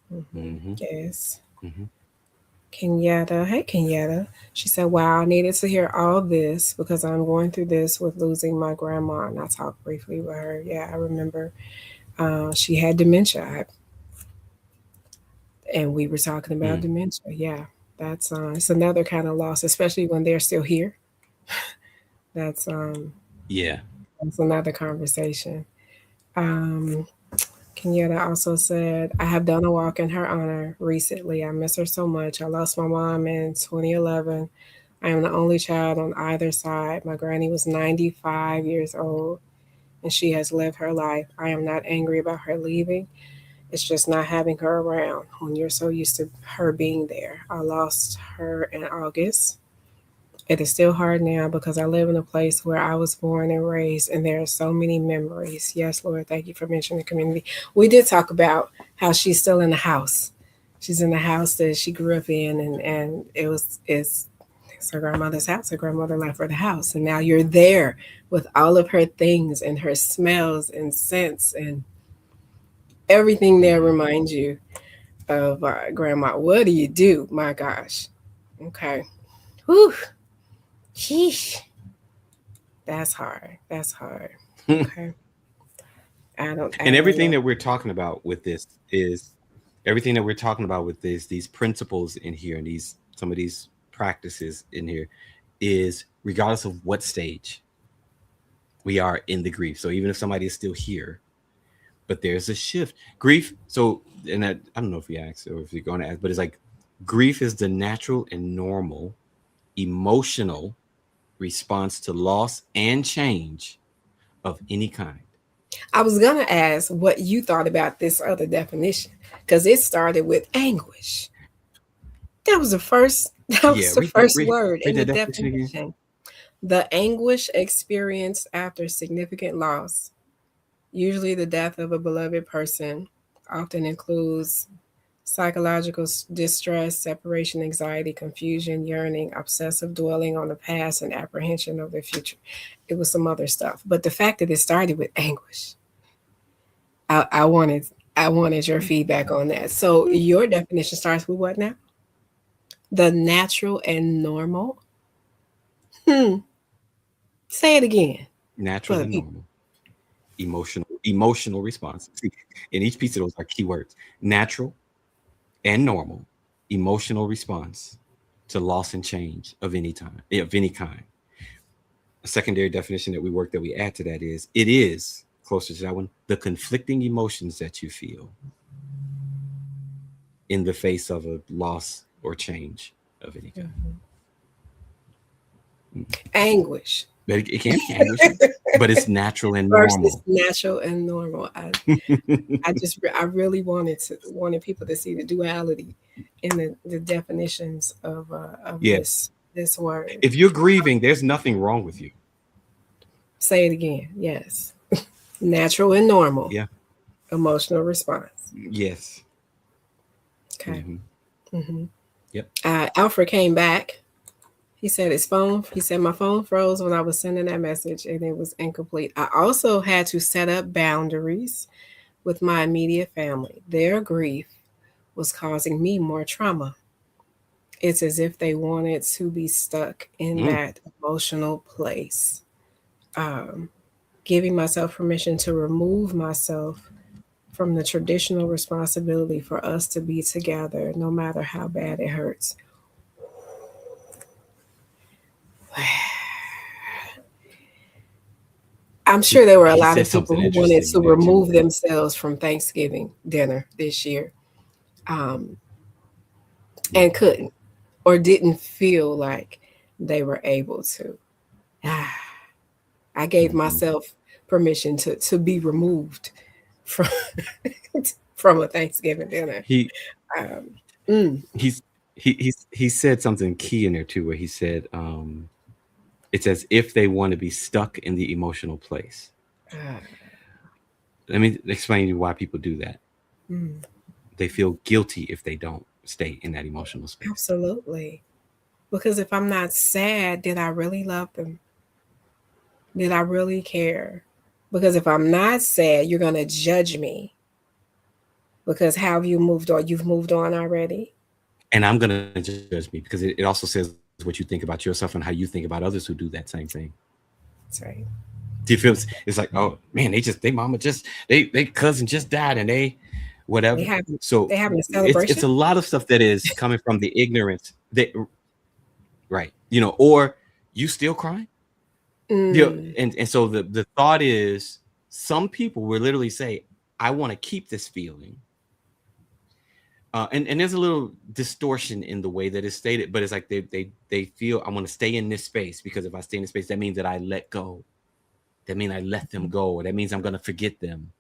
Hmm. Mhm. Yes. Mhm. Kenyatta. Hey, Kenyatta. She said, wow, I needed to hear all this because I'm going through this with losing my grandma. And I talked briefly with her. Yeah, I remember she had dementia. And we were talking about Mm. dementia. Yeah, that's it's another kind of loss, especially when they're still here. That's Yeah. that's another conversation. Um, Kenyatta also said, I have done a walk in her honor recently. I miss her so much. I lost my mom in 2011. I am the only child on either side. My granny was 95 years old and she has lived her life. I am not angry about her leaving. It's just not having her around when you're so used to her being there. I lost her in August. It is still hard now because I live in a place where I was born and raised, and there are so many memories. Yes, Lord, thank you for mentioning the community. We did talk about how she's still in the house. She's in the house that she grew up in, and it's her grandmother's house. Her grandmother left her the house, and now you're there with all of her things and her smells and scents and everything there Mhm. reminds you of grandma. What do you do? My gosh. Okay. Whew. Sheesh. That's hard. That's hard. Okay. I And don't everything know. that we're talking about with this is everything that we're talking about with this, these principles in here and these some of these practices in here is regardless of what stage we are in the grief. So even if somebody is still here, but there's a shift. Grief, so and I don't know if you asked or if you're going to ask, but it's like grief is the natural and normal emotional response to loss and change of any kind. I was gonna ask what you thought about this other definition because it started with anguish. That was the first. That Yeah, was the first read, word read in the that definition again. definition. The anguish experienced after significant loss, usually the death of a beloved person, often includes psychological distress, separation anxiety, confusion, yearning, obsessive dwelling on the past, and apprehension of the future. It was some other stuff, but the fact that it started with anguish, I, I wanted I wanted your feedback on that. So your definition starts with what now? The natural and normal. Hmm. Say it again for Natural the and people. normal. Emotional response. See, and each piece of those are keywords. Natural and normal emotional response to loss and change of any time, of any kind. A secondary definition that we work that we add to that is it is closer to that one, the conflicting emotions that you feel in the face of a loss or change of any kind. Mhm. Mm. Anguish But it can be anguish, but it's natural and versus normal. natural and normal. I really wanted people to see the duality in the definitions of Yeah. this word. If you're grieving, there's nothing wrong with you. Say it again. Yes, natural and normal Yeah. emotional response. Yes. Okay. Hmm. Hmm. Yep. Alfred came back. He said his phone. He said my phone froze when I was sending that message, and it was incomplete. I also had to set up boundaries with my immediate family. Their grief was causing me more trauma. It's as if they wanted to be stuck in Mm. that emotional place. Um, Giving myself permission to remove myself from the traditional responsibility for us to be together, no matter how bad it hurts. I'm sure there were a He lot said of people something who wanted interesting to in there too. remove themselves from Thanksgiving dinner this year um, Yeah. and couldn't or didn't feel like they were able to. Ah, I gave Hmm. myself permission to be removed from from a Thanksgiving dinner. He Um, mm, he's he said something key in there too, where he said, It's as if they want to be stuck in the emotional place. Ah, Let me explain to you why people do that. mm, They feel guilty if they don't stay in that emotional space. absolutely. Because if I'm not sad, did I really love them? Did I really care? Because if I'm not sad, you're going to judge me because how have you moved on? You've moved on already. And I'm going to judge me because it also says what you think about yourself and how you think about others who do that same thing. That's right. Do you feel it's like, oh man, they mama just they cousin just died and they whatever. They have So they having a it's celebration. a lot of stuff that is coming from the ignorance that right, or you still crying. Mm, And so the thought is some people will literally say, I want to keep this feeling. And there's a little distortion in the way that it's stated, but it's like they feel I want to stay in this space because if I stay in this space, that means that I let go. That means I let them go, or that means I'm gonna forget them,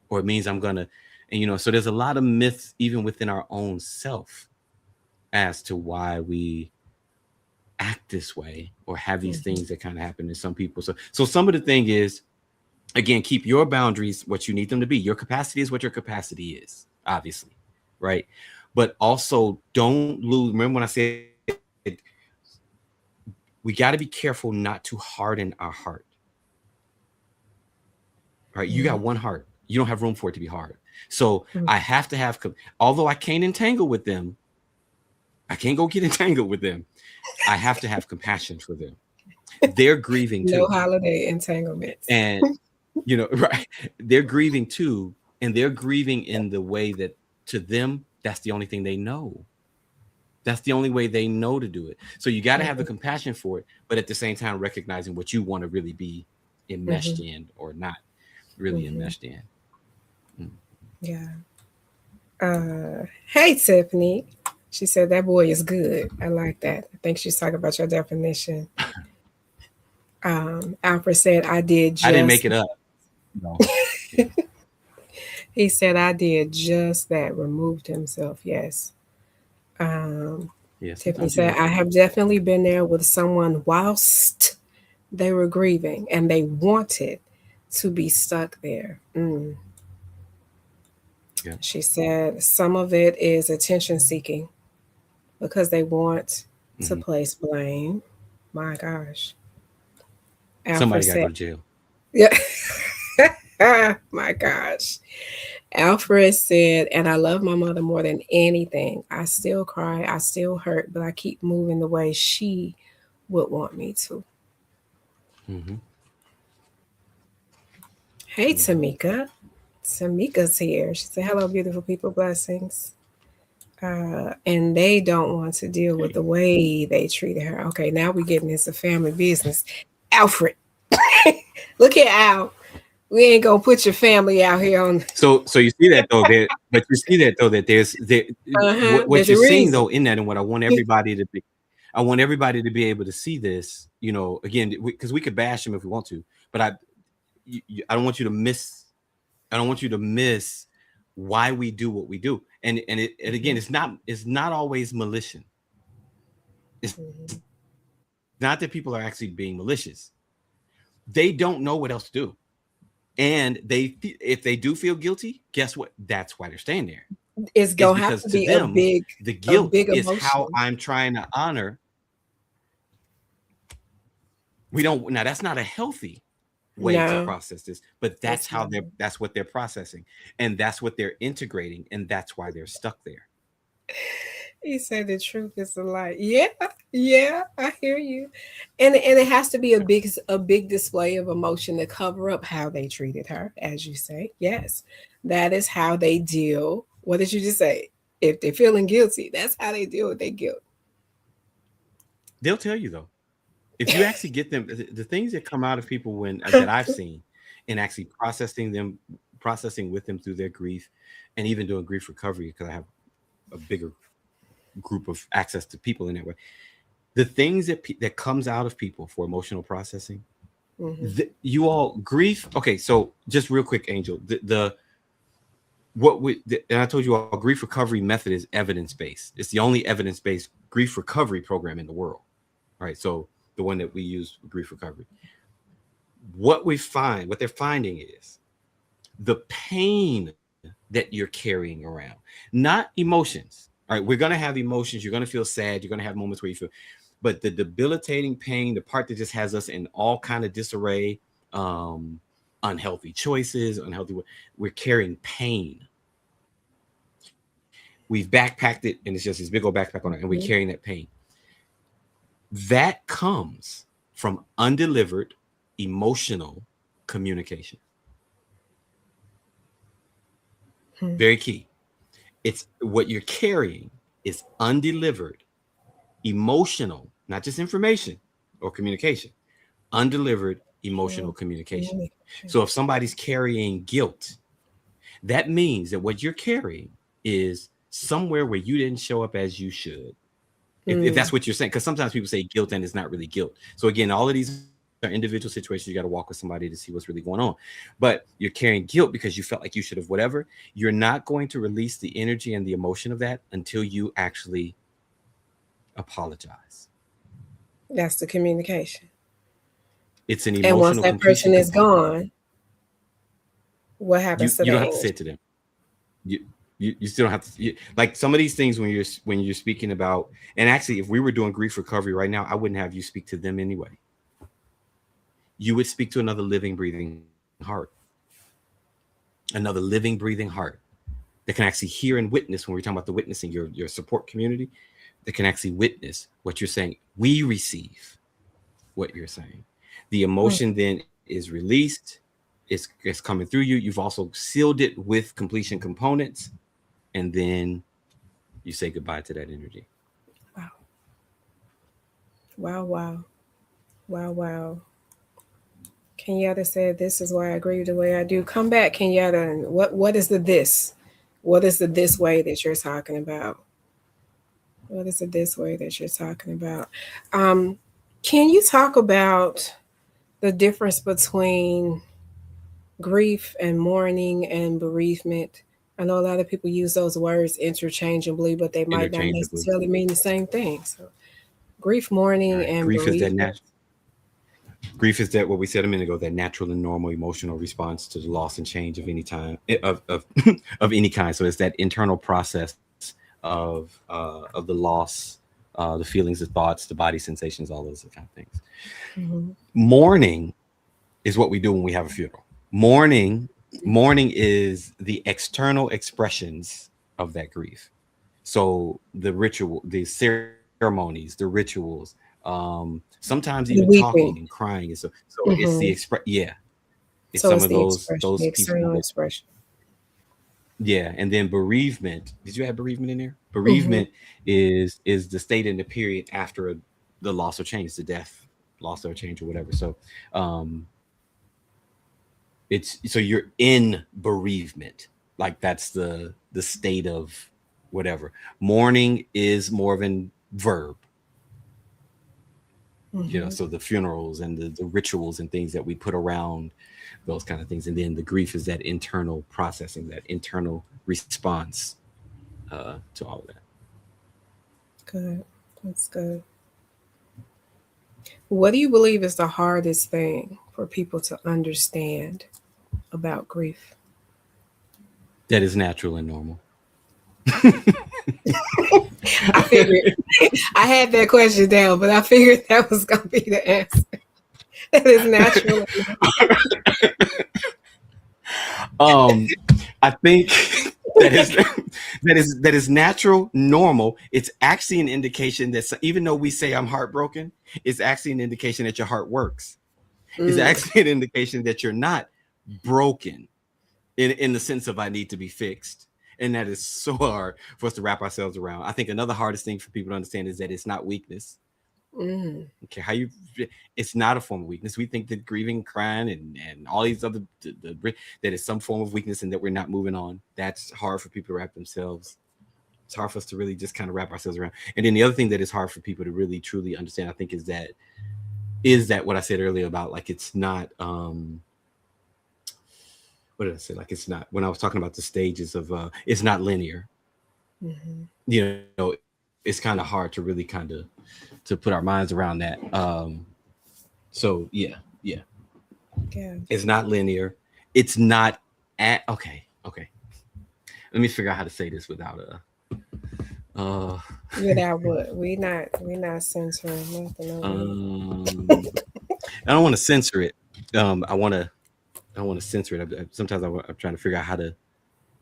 or it means I'm gonna, and so there's a lot of myths even within our own self as to why we act this way or have these mhm, things that kind of happen to some people. So some of the thing is, again, keep your boundaries what you need them to be. Your capacity is what your capacity is, obviously, right? But also don't lose. Remember when I said we got to be careful not to harden our heart. Right? You got mhm, one heart. You don't have room for it to be hard. So mhm. I have to have, although I can't entangle with them, I can't go get entangled with them. I have to have compassion for them. They're grieving No too. holiday entanglements. And, right. They're grieving too. And they're grieving in the way that to them, that's the only thing they know. That's the only way they know to do it. So you got to have the Mhm, compassion for it, but at the same time, recognizing what you want to really be enmeshed mhm, in or not really mhm. enmeshed in. Mm. Yeah. Hey Tiffany. She said that boy is good. I like that. I think she's talking about your definition. Alfred said I did I didn't just make it up. Yeah. he said I did just that, removed himself. Yes. Um, Yeah. Tiffany Sometimes you said have I to. have definitely been there with someone whilst they were grieving and they wanted to be stuck there. Mm. Yeah. She said some of it is attention seeking because they want to Hmm. place blame. My gosh. Alfred Somebody got to said, go to jail. yeah. My gosh. Alfred said, and I love my mother more than anything. I still cry, I still hurt, but I keep moving the way she would want me to. Hmm. Hey, Hmm. Tamika. Tamika's here. She said, hello, beautiful people, blessings. And they don't want to deal with Hey. the way they treated her. Okay, now we're getting into family business. Alfred, look at Al. We ain't gonna put your family out here on. So you see that though that, but you see that though that there's there what There's you're a seeing reason. though in that, and what I want everybody to be, I want everybody to be able to see this. Again, because we could bash them if we want to, but I don't want you to miss. I don't want you to miss why we do what we do, and again, it's not always malicious. It's not that people are actually being malicious. They don't know what else to do. And if they do feel guilty, guess what? That's why they're staying there. Is It's because gonna to have to be them, the guilt a is big how emotion. I'm trying to honor. We don't now that's not a healthy way to No, process this, but it's not. that's what they're processing, and that's what they're integrating, and that's why they're stuck there. He said the truth is a lie. Yeah, yeah, I hear you. And it has to be a big display of emotion to cover up how they treated her, as you say. Yes, that is how they deal. What did you just say? If they're feeling guilty, that's how they deal with their guilt. They'll tell you though, if you actually get them, the things that come out of people when that I've seen, and actually processing with them through their grief, and even doing grief recovery because I have a bigger group of access to people in that way. The things that comes out of people for emotional processing, Hmm. you all grief. Okay, so just real quick, Angel, the what we and I told you all grief recovery method is evidence based. It's the only evidence based grief recovery program in the world. Right, so the one that we use for grief recovery. What they're finding is the pain that you're carrying around, not emotions. All right, we're going to have emotions. You're going to feel sad. You're going to have moments where you feel, but the debilitating pain, the part that just has us in all kind of disarray, um, unhealthy choices, we're carrying pain. We've backpacked it, and it's just this big old backpack on it, and we're Mhm. carrying that pain. That comes from undelivered emotional communication. Hmm. Very key. It's what you're carrying is undelivered emotional, not just information or communication, undelivered emotional True. communication. Communication. So if somebody's carrying guilt, that means that what you're carrying is somewhere where you didn't show up as you should. If Mm, that's what you're saying, because sometimes people say guilt and it's not really guilt. So again, all of these are individual situations. You got to walk with somebody to see what's really going on. But you're carrying guilt because you felt like you should have whatever. You're not going to release the energy and the emotion of that until you actually apologize. that's the communication. It's an And once emotional that completion person is component. gone, what happens to You that don't have to say energy? it to them. You still don't have to like some of these things when you're speaking about, and actually if we were doing grief recovery right now, I wouldn't have you speak to them anyway. You would speak to another living breathing heart, another living breathing heart that can actually hear and witness. When we're talking about the witnessing, your support community that can actually witness what you're saying. We receive what you're saying. The Mm, emotion then is released. It's coming through you. You've also sealed it with completion components, and then you say goodbye to that energy. wow. Wow, wow. Wow, wow. Kenyatta said, "This is why I agree the way I do." Come back, Kenyatta. And what is the this? What is the this way that you're talking about? What is the this way that you're talking about? Um, can you talk about the difference between grief and mourning and bereavement? I know a lot of people use those words interchangeably, but they might not Interchangeably. necessarily mean the same thing. So, grief, All mourning, right. and bereavement. Grief is that what we said a minute ago, that natural and normal emotional response to the loss and change of any time of of any kind. So it's that internal process of the loss, the feelings, the thoughts, the body sensations, all those kind of things. Hmm. Mourning is what we do when we have a funeral. Mourning is the external expressions of that grief. So the ritual, the ceremonies, the rituals, sometimes even The talking and weeping. crying. And so it's the Hmm. yeah, it's So some it's of the expression, those the people external that, expression. yeah. And then bereavement. Did you have bereavement in there? Hmm. Bereavement is the state in the period after the loss or change, the death, loss or change or whatever. So um it's so you're in bereavement, like that's the state of whatever. Mourning is more of an verb, Hmm. so the funerals and the rituals and things that we put around those kind of things, and then the grief is that internal processing, that internal response to all of that. Good. That's good. What do you believe is the hardest thing for people to understand about grief? That is natural and normal. I figured I had that question down, but I figured that was gonna be the answer. That is natural. um I think that is that is natural, normal. It's actually an indication that even though we say I'm heartbroken, it's actually an indication that your heart works. It's Mm, actually an indication that you're not broken in the sense of I need to be fixed. And that is so hard for us to wrap ourselves around. I think another hardest thing for people to understand is that it's not weakness. mm, Okay, how you, it's not a form of weakness. We think that grieving, crying, and all these other that is some form of weakness and that we're not moving on. That's hard for people to wrap themselves. It's hard for us to really just kind of wrap ourselves around. And then the other thing that is hard for people to really truly understand, I think, is that what I said earlier about like it's not what did I say? Like it's not, when I was talking about the stages of it's not linear. mhm. You know, it's kind of hard to really kind of to put our minds around that. So yeah, Yeah. it's not linear. It's not at okay. Let me figure out how to say this without a Without what? We not censoring nothing over here. um I don't want to censor it. I want to censor it. Sometimes I'm trying to figure out how to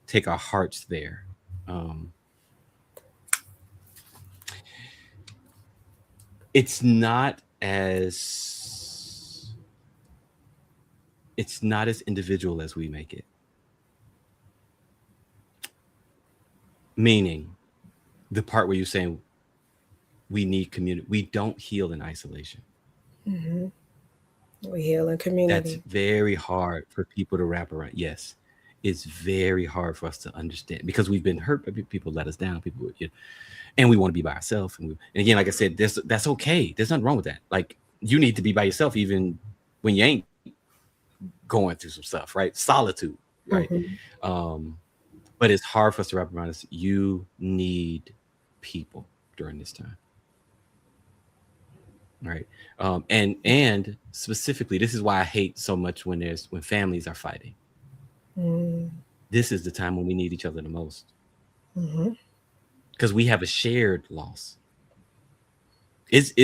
take our hearts there. Um, it's not as individual as we make it. Meaning, the part where you're saying we need community, we don't heal in isolation. Hmm. We heal in That's community. very hard for people to wrap around. Yes, it's very hard for us to understand because we've been hurt by people, let us down. People, and we want to be by ourselves. And again, like I said, that's okay. There's nothing wrong with that. Like you need to be by yourself even when you ain't going through some stuff, right? Solitude, right? Hmm. Um, but it's hard for us to wrap around us. You need people during this time, right? And specifically, this is why I hate so much when families are fighting. Hmm. This is the time when we need each other the most Hmm. because we have a shared loss. It's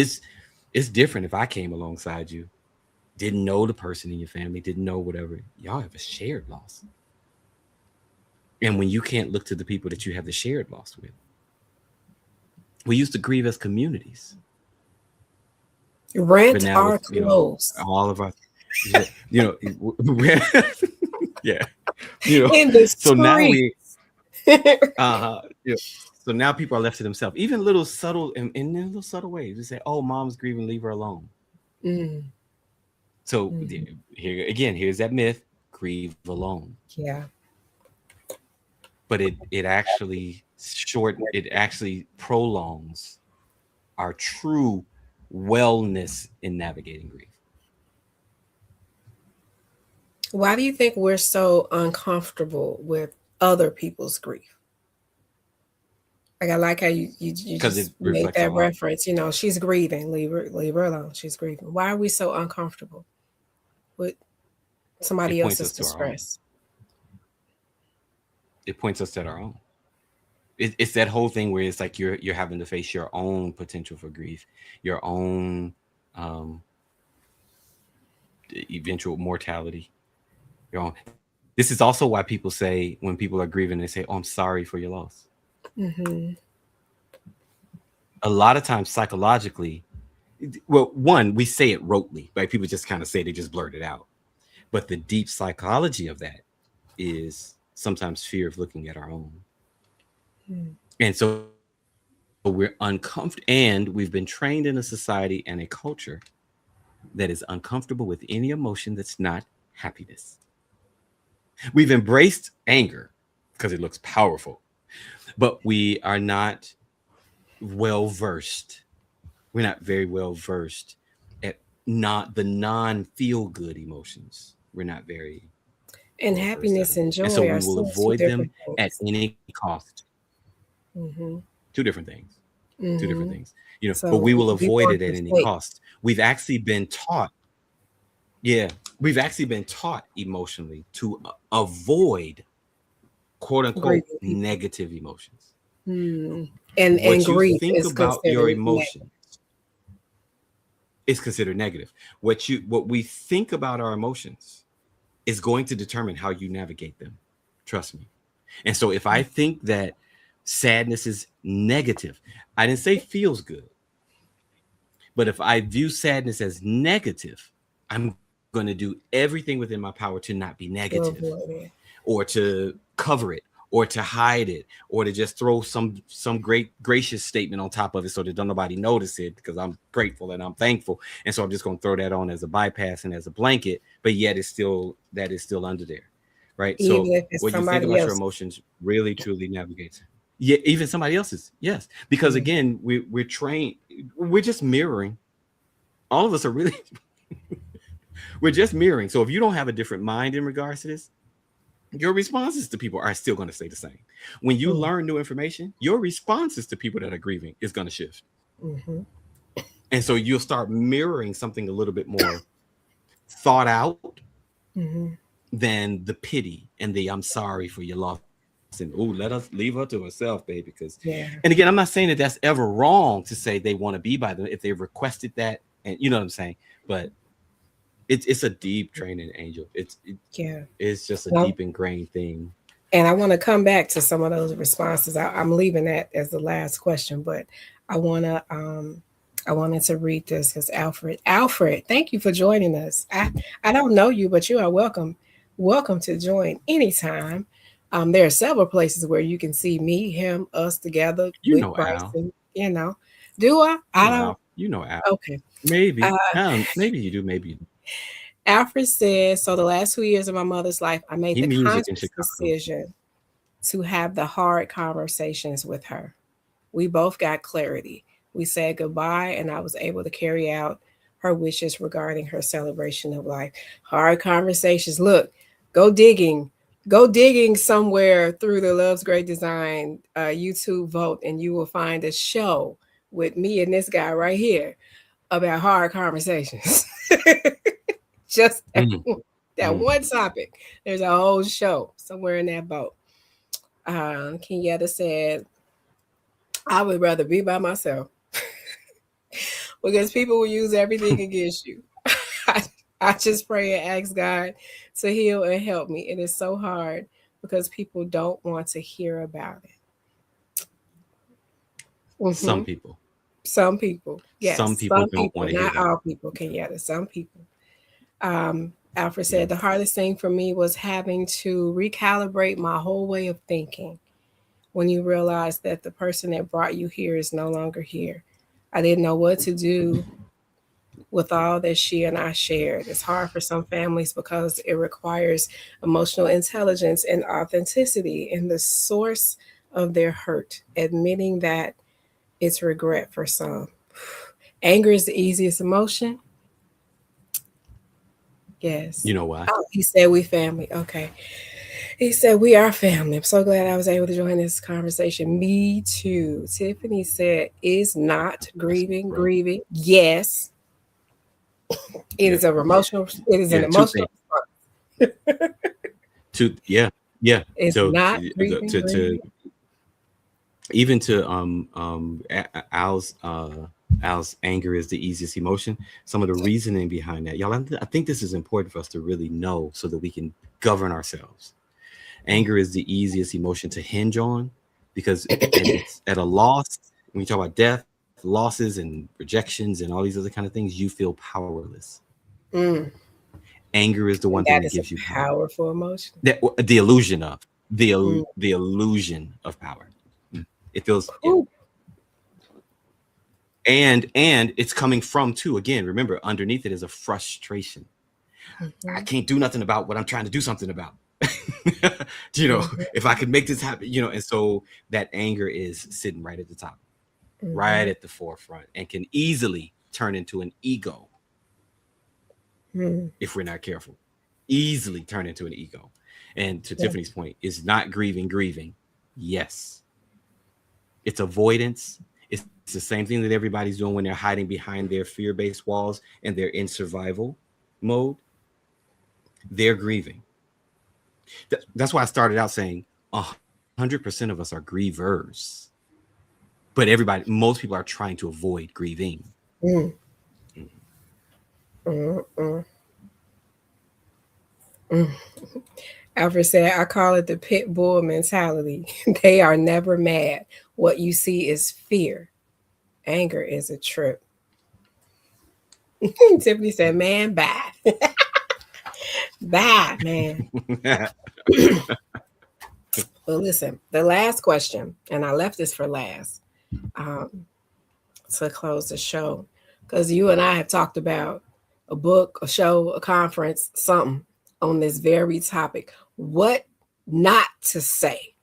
different if I came alongside you, didn't know the person in your family, didn't know whatever. Y'all have a shared loss. And when you can't look to the people that you have the shared loss with, we used to grieve as communities, but Rent now with our clothes all of our, you know, yeah, in the so now street. you know, so now people are left to themselves. Even little subtle in little subtle ways. We say, "Oh, mom's grieving, leave her alone." Mm, So mhm. here again, here's that myth: grieve alone. Yeah. But it actually prolongs our true wellness in navigating grief. Why do you think we're so uncomfortable with other people's grief? Like I like how you Because it just made reflects our that own. reference. She's grieving. Leave her alone. She's grieving. Why are we so uncomfortable with It somebody points else's us to our own. distress? It points us at our own. It's that whole thing where it's like you're having to face your own potential for grief, your own um, eventual mortality, your own. This is also why people say when people are grieving, they say, "Oh, I'm sorry for your loss." Mm-hmm. A lot of times, psychologically, well, one, we say it rotely, like people just kind of say, they just blurt it out. But the deep psychology of that is sometimes fear of looking at our own. And so we're uncomfortable, and we've been trained in a society and a culture that is uncomfortable with any emotion that's not happiness. We've embraced anger because it looks powerful, but we are not well versed. We're not very well versed at not the non feel good emotions. We're not very And well versed at happiness them. and And so joy we are will still two avoid them different at things. any cost. Mm-hmm. Two different things. Two different Mm-hmm. things. But So we will we avoid want it at to any fake cost. We've actually been taught, yeah, we've actually been taught emotionally to avoid quote unquote grieving people. negative emotions. Mm. And What you grief think is about your considered negative. emotion is considered negative. What we think about our emotions is going to determine how you navigate them. Trust me. And so if I think that sadness is negative, I didn't say feels good, but if I view sadness as negative, I'm going to do everything within my power to not be negative To avoid it. or to cover it or to hide it or to just throw some great gracious statement on top of it so that don't nobody notice it because I'm grateful and I'm thankful. And so I'm just going to throw that on as a bypass and as a blanket, but yet that is still under there. Right. So Even if it's what you think somebody about your else. emotions really truly navigates. Yeah, even somebody else's. Yes. Because Mm. again, we're trained, we're just mirroring. All of us are really we're just mirroring. So if you don't have a different mind in regards to this, your responses to people are still going to stay the same. When you Mm, learn new information, your responses to people that are grieving is going to shift. mhm, And so you'll start mirroring something a little bit more thought out mhm. than the pity and the I'm sorry for your loss. And oh, let us leave her to herself, babe. Because, and Yeah. again, I'm not saying that that's ever wrong to say they want to be by them if they've requested that. And you know what I'm saying? But it's a deep training, Angel. Yeah. It's just a Well, deep ingrained thing. and I want to come back to some of those responses. I'm leaving that as the last question, but I want to I wanted to read this because Alfred, thank you for joining us. I don't know you, but you are welcome to join anytime. There are several places where you can see me, him, us together You with know Al. Bryson. You know, do I? You I know don't. Al. You know Al. Okay. Maybe. Uh, I don't, maybe you do. Maybe you do. Alfred says, so the last 2 years of my mother's life, I made He the music in conscious Chicago. decision to have the hard conversations with her. We both got clarity. We said goodbye, and I was able to carry out her wishes regarding her celebration of life. Hard conversations. Look, go digging. Go digging somewhere through the Love's Great Design YouTube vote, and you will find a show with me and this guy right here about hard conversations. Just Mm, that mm. one topic. There's a whole show somewhere in that boat. Kenyatta said, I would rather be by myself because people will use everything against you. I, I just pray and ask God to heal and help me. It is so hard because people don't want to hear about it. Some people. Some people, Some yes, people some don't people, want to hear not that. all people, Kenyatta, some people. Alfred Yeah. said the hardest thing for me was having to recalibrate my whole way of thinking when you realize that the person that brought you here is no longer here. I didn't know what to do with all that she and I shared. It's hard for some families because it requires emotional intelligence and authenticity in the source of their hurt, admitting that it's regret for some. Anger is the easiest emotion. Yes. You know why? Oh, he said we family. Okay. He said we are family. I'm so glad I was able to join this conversation. Me too. Tiffany said is not That's grieving, growth. grieving. Yes. It Yeah. is a emotional it is an Yeah. Two emotional things. response. Two. Yeah. Yeah. It's So not grieving, to grieving. even to Al's anger is the easiest emotion. Some of the reasoning behind that, y'all. I think this is important for us to really know so that we can govern ourselves. Anger is the easiest emotion to hinge on because it's at a loss. When you talk about death, losses, and rejections, and all these other kind of things, you feel powerless. Mm, Anger is the one and thing that that is gives you a power. powerful emotion. The illusion of Mm. the illusion of power. It feels, yeah. Ooh. And it's coming from too. Again, remember, underneath it is a frustration. I Mhm, can't do nothing about what I'm trying to do something about. you know, mhm, if I could make this happen, and so that anger is sitting right at the top, right mhm, at the forefront, and can easily turn into an ego mm. if we're not careful. Easily turn into an ego. And to Yeah. Tiffany's point, is not grieving. Yes, it's avoidance. It's the same thing that everybody's doing when they're hiding behind their fear-based walls and they're in survival mode. They're grieving. That's why I started out saying 100% of us are grievers, but most people are trying to avoid grieving. Mm, mm, mm, mm. Alfred said, I call it the pit bull mentality. They are never mad. What you see is fear. Anger is a trip. Tiffany said, man, bye. Bye, man. Well, listen, the last question, and I left this for last um, to close the show, because you and I have talked about a book, a show, a conference, something on this very topic. What not to say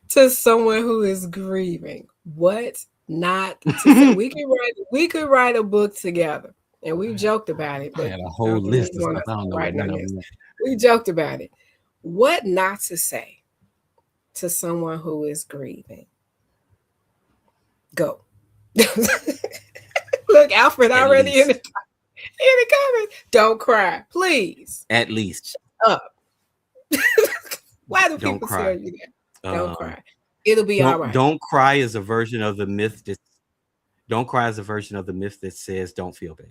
to someone who is grieving? What not to say? We could wite a book together, and we've joked about it, I but had a I whole don't think we list of want stuff. to I don't know write what no none of news. them. We joked about it. What not to say to someone who is grieving? Go. Look, Alfred At already in least. the comments. Don't cry, please. At least. Up. Why do Don't people tell cry. you that? Don't Um, cry. It'll be all right. don't cry is a version of the myth that don't cry is a version of the myth that says don't feel bad.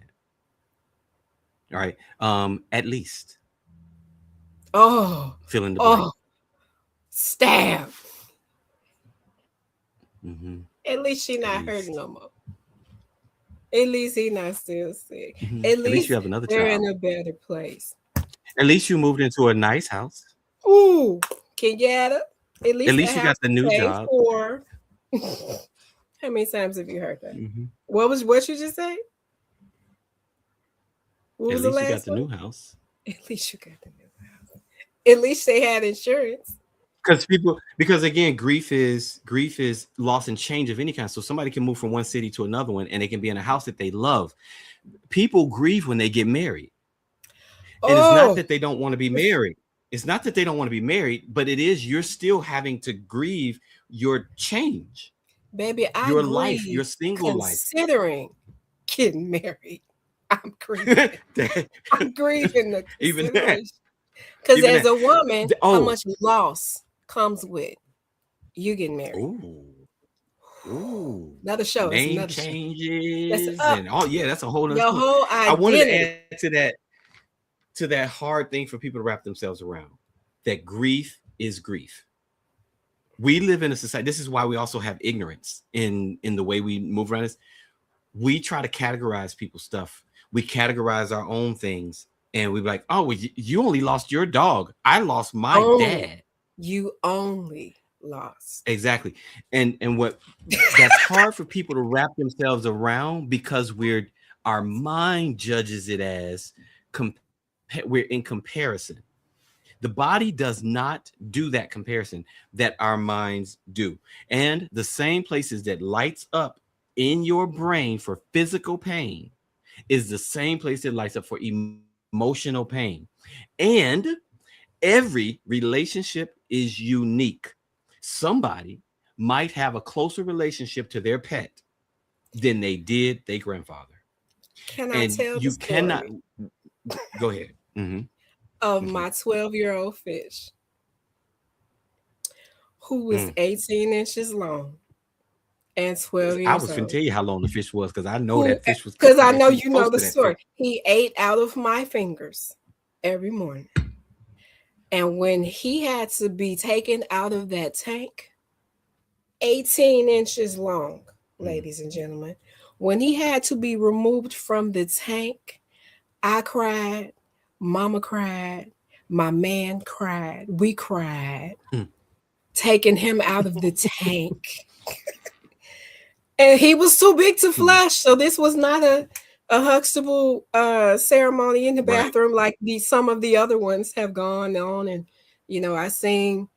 All right. At least Oh, fill in the blank. oh, stab. Mm-hmm. At least she At not hurting least. no more. At least he not still sick. Mm-hmm. At At least you least have another they're in child. a better place. At least you moved into a nice house. Ooh, Kenyatta. At At least the least you got house the is new paid job. for. How many times have you heard that? Mm-hmm. What you just say? What At was the least you got last the one? new house. At least you got the new house. At least they had insurance. Because again, grief is loss and change of any kind. So somebody can move from one city to another one, and they can be in a house that they love. People grieve when they get married, and it's not Oh, that they don't want to be married. It's not that they don't want to be married, but it is you're still having to grieve your change, baby, I your life, grieve your single life. considering getting married. I'm grieving. I'm grieving the Even that, consideration. Because even as that. a woman, how Oh, much loss comes with you getting married? ooh, ooh, Another show. It's name another show. That's changes up. and oh yeah, that's a whole other Your story. whole I wanted to identity. add to that hard thing for people to wrap themselves around. That grief is grief. We live in a society. This is why we also have ignorance in the way we move around this. We try to categorize people's stuff. We categorize our own things, and we be like, "Oh, well, you only lost your dog. I lost my Only. dad." You only lost. Exactly, and what that's hard for people to wrap themselves around because our mind judges it as we're in comparison. The body does not do that comparison that our minds do. And the same places that lights up in your brain for physical pain is the same place that lights up for emotional pain. And every relationship is unique. Somebody might have a closer relationship to their pet than they did their grandfather. Can I And tell the you cannot story go ahead. Mm-hmm, of mm-hmm, my 12-year-old fish who was mm. 18 inches long and 12 I years was finna old? tell you how long the fish was because I know Who, that fish was because I that know she was you know close the to that fish. story. He ate out of my fingers every morning. And when he had to be taken out of that tank, 18 inches long, Mm. ladies and gentlemen, when he had to be removed from the tank, I cried, mama cried, my man cried, we cried, Mm. taking him out of the tank. And he was too big to Mm. flush, so this was not a Huxtable ceremony in the Right. bathroom like some of the other ones have gone on. And I seen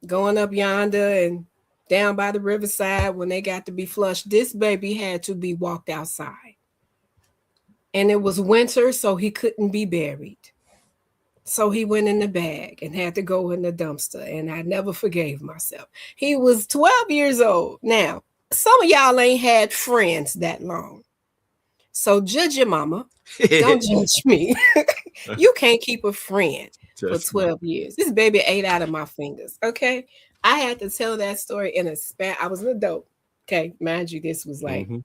going up yonder and down by the riverside when they got to be flushed. This baby had to be walked outside, and it was winter, so he couldn't be buried. So he went in the bag and had to go in the dumpster, and I never forgave myself. He was 12 years old. Now, some of y'all ain't had friends that long. So judge your mama. Don't judge me. You can't keep a friend for Just my 12 years. This baby ate out of my fingers. Okay. I had to tell that story in a span. I was an adult. Okay. Mind you, this was like hmm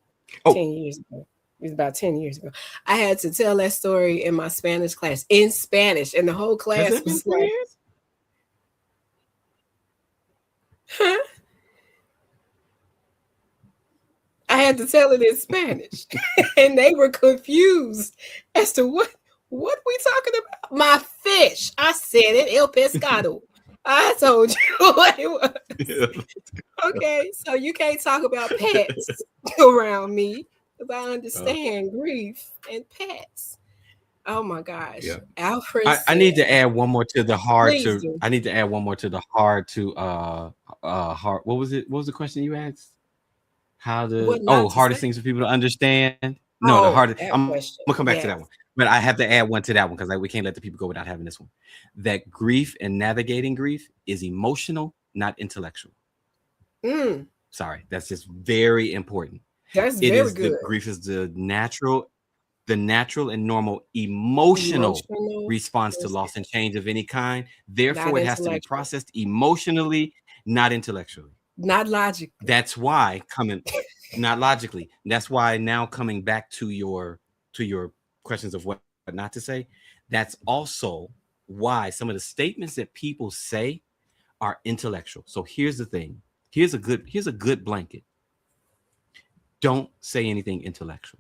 Oh, 10 years ago. It was about 10 years ago. I had to tell that story in my Spanish class in Spanish, and the whole has class that been was 10 like, years? huh? I had to tell it in Spanish. And they were confused as to what we talking about. My fish. I said it, el pescado. I told you what it was. Okay, so you can't talk about pets around me because I uh, understand grief and pets. Oh my gosh. yeah. Alfred I said, need to add one more to the hard please to do. I need to add one more to the hard to hard. What was it? What was the question you asked? How to What not to hardest say? things for people to understand? No, the Oh, hardest. that I'm gonna come question. back to that one, Yes. but I have to add one to that one because we can't let the people go without having this one. That grief and navigating grief is emotional, not intellectual. Mm, Sorry, that's just very important. that's It very is the good. grief is the natural and normal emotional Emotional, response to loss and change of any kind. Therefore, not it has to be intellectual, processed emotionally, not intellectually. not logically. That's why coming not logically. That's why now coming back to your questions of what not to say, that's also why some of the statements that people say are intellectual. So here's the thing. Here's a good blanket. Don't say anything intellectual.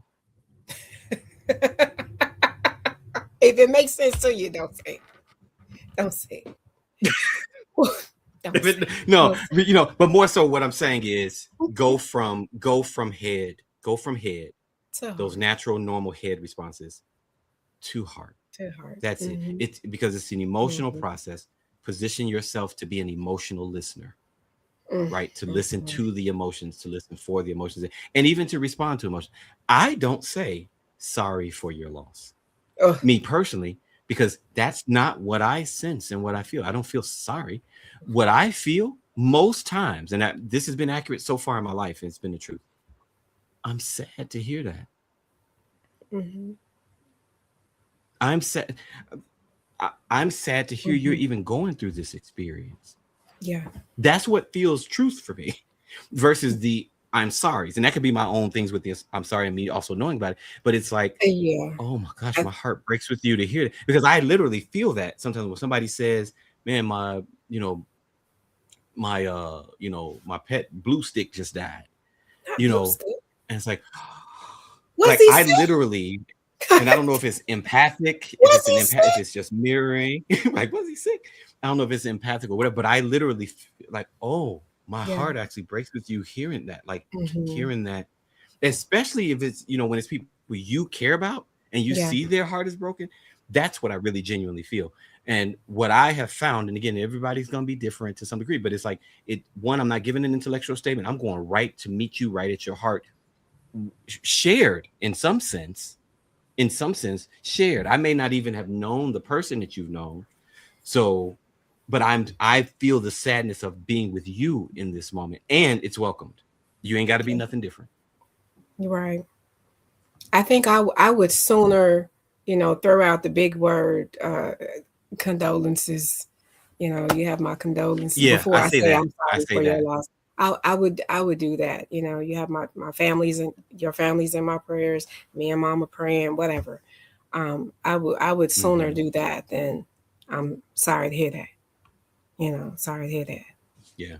If it makes sense to you, don't say it. Don't say it. Don't say it. No, Don't say but more so what I'm saying is it. Okay. go from head, To those heart. natural normal head responses to heart. To heart. That's it. Mm-hmm. It's because it's an emotional Mm-hmm. process. Position yourself to be an emotional listener, right? To listen Mm-hmm. to the emotions, to listen for the emotions, and even to respond to emotions. I don't say sorry for your loss, Oh, me personally, because that's not what I sense and what I feel. I don't feel sorry. What I feel most times, and this has been accurate so far in my life, and it's been the truth. I'm sad to hear that. mm-hmm. I'm sad. I'm sad to hear you're Mm-hmm. even going through this experience. Yeah. That's what feels truth for me versus the I'm sorry. And that could be my own things with this. I'm sorry, and me also knowing about it. But it's like, Yeah. oh my gosh, I, my heart breaks with you to hear it. Because I literally feel that sometimes when somebody says, man, my pet blue stick just died, not you blue know, stick. and it's Was like he I sick? literally, and I don't know if it's empathic, if Was it's an he impact, if sick? it's just mirroring, like, was he sick? I don't know if it's empathic or whatever, but I literally like, oh, my Yeah. heart actually breaks with you hearing that, like Mm-hmm. hearing that, especially if it's, when it's people you care about and you see Yeah. their heart is broken. That's what I really genuinely feel. And what I have found, and again, everybody's going to be different to some degree, but it's like, I'm not giving an intellectual statement. I'm going right to meet you right at your heart, shared in some sense shared. I may not even have known the person that you've known. So, but I feel the sadness of being with you in this moment, and it's welcomed. You ain't got to be Okay. nothing different. You're right. I think I would sooner, throw out the big word, condolences. You have my condolences Yeah, before I I say say that. I'm I sorry say for your that. loss. I would do that. You have my families and your families in my prayers. Me and mama praying, whatever. I would sooner Hmm. do that than I'm sorry to hear that. Sorry to hear that. Yeah,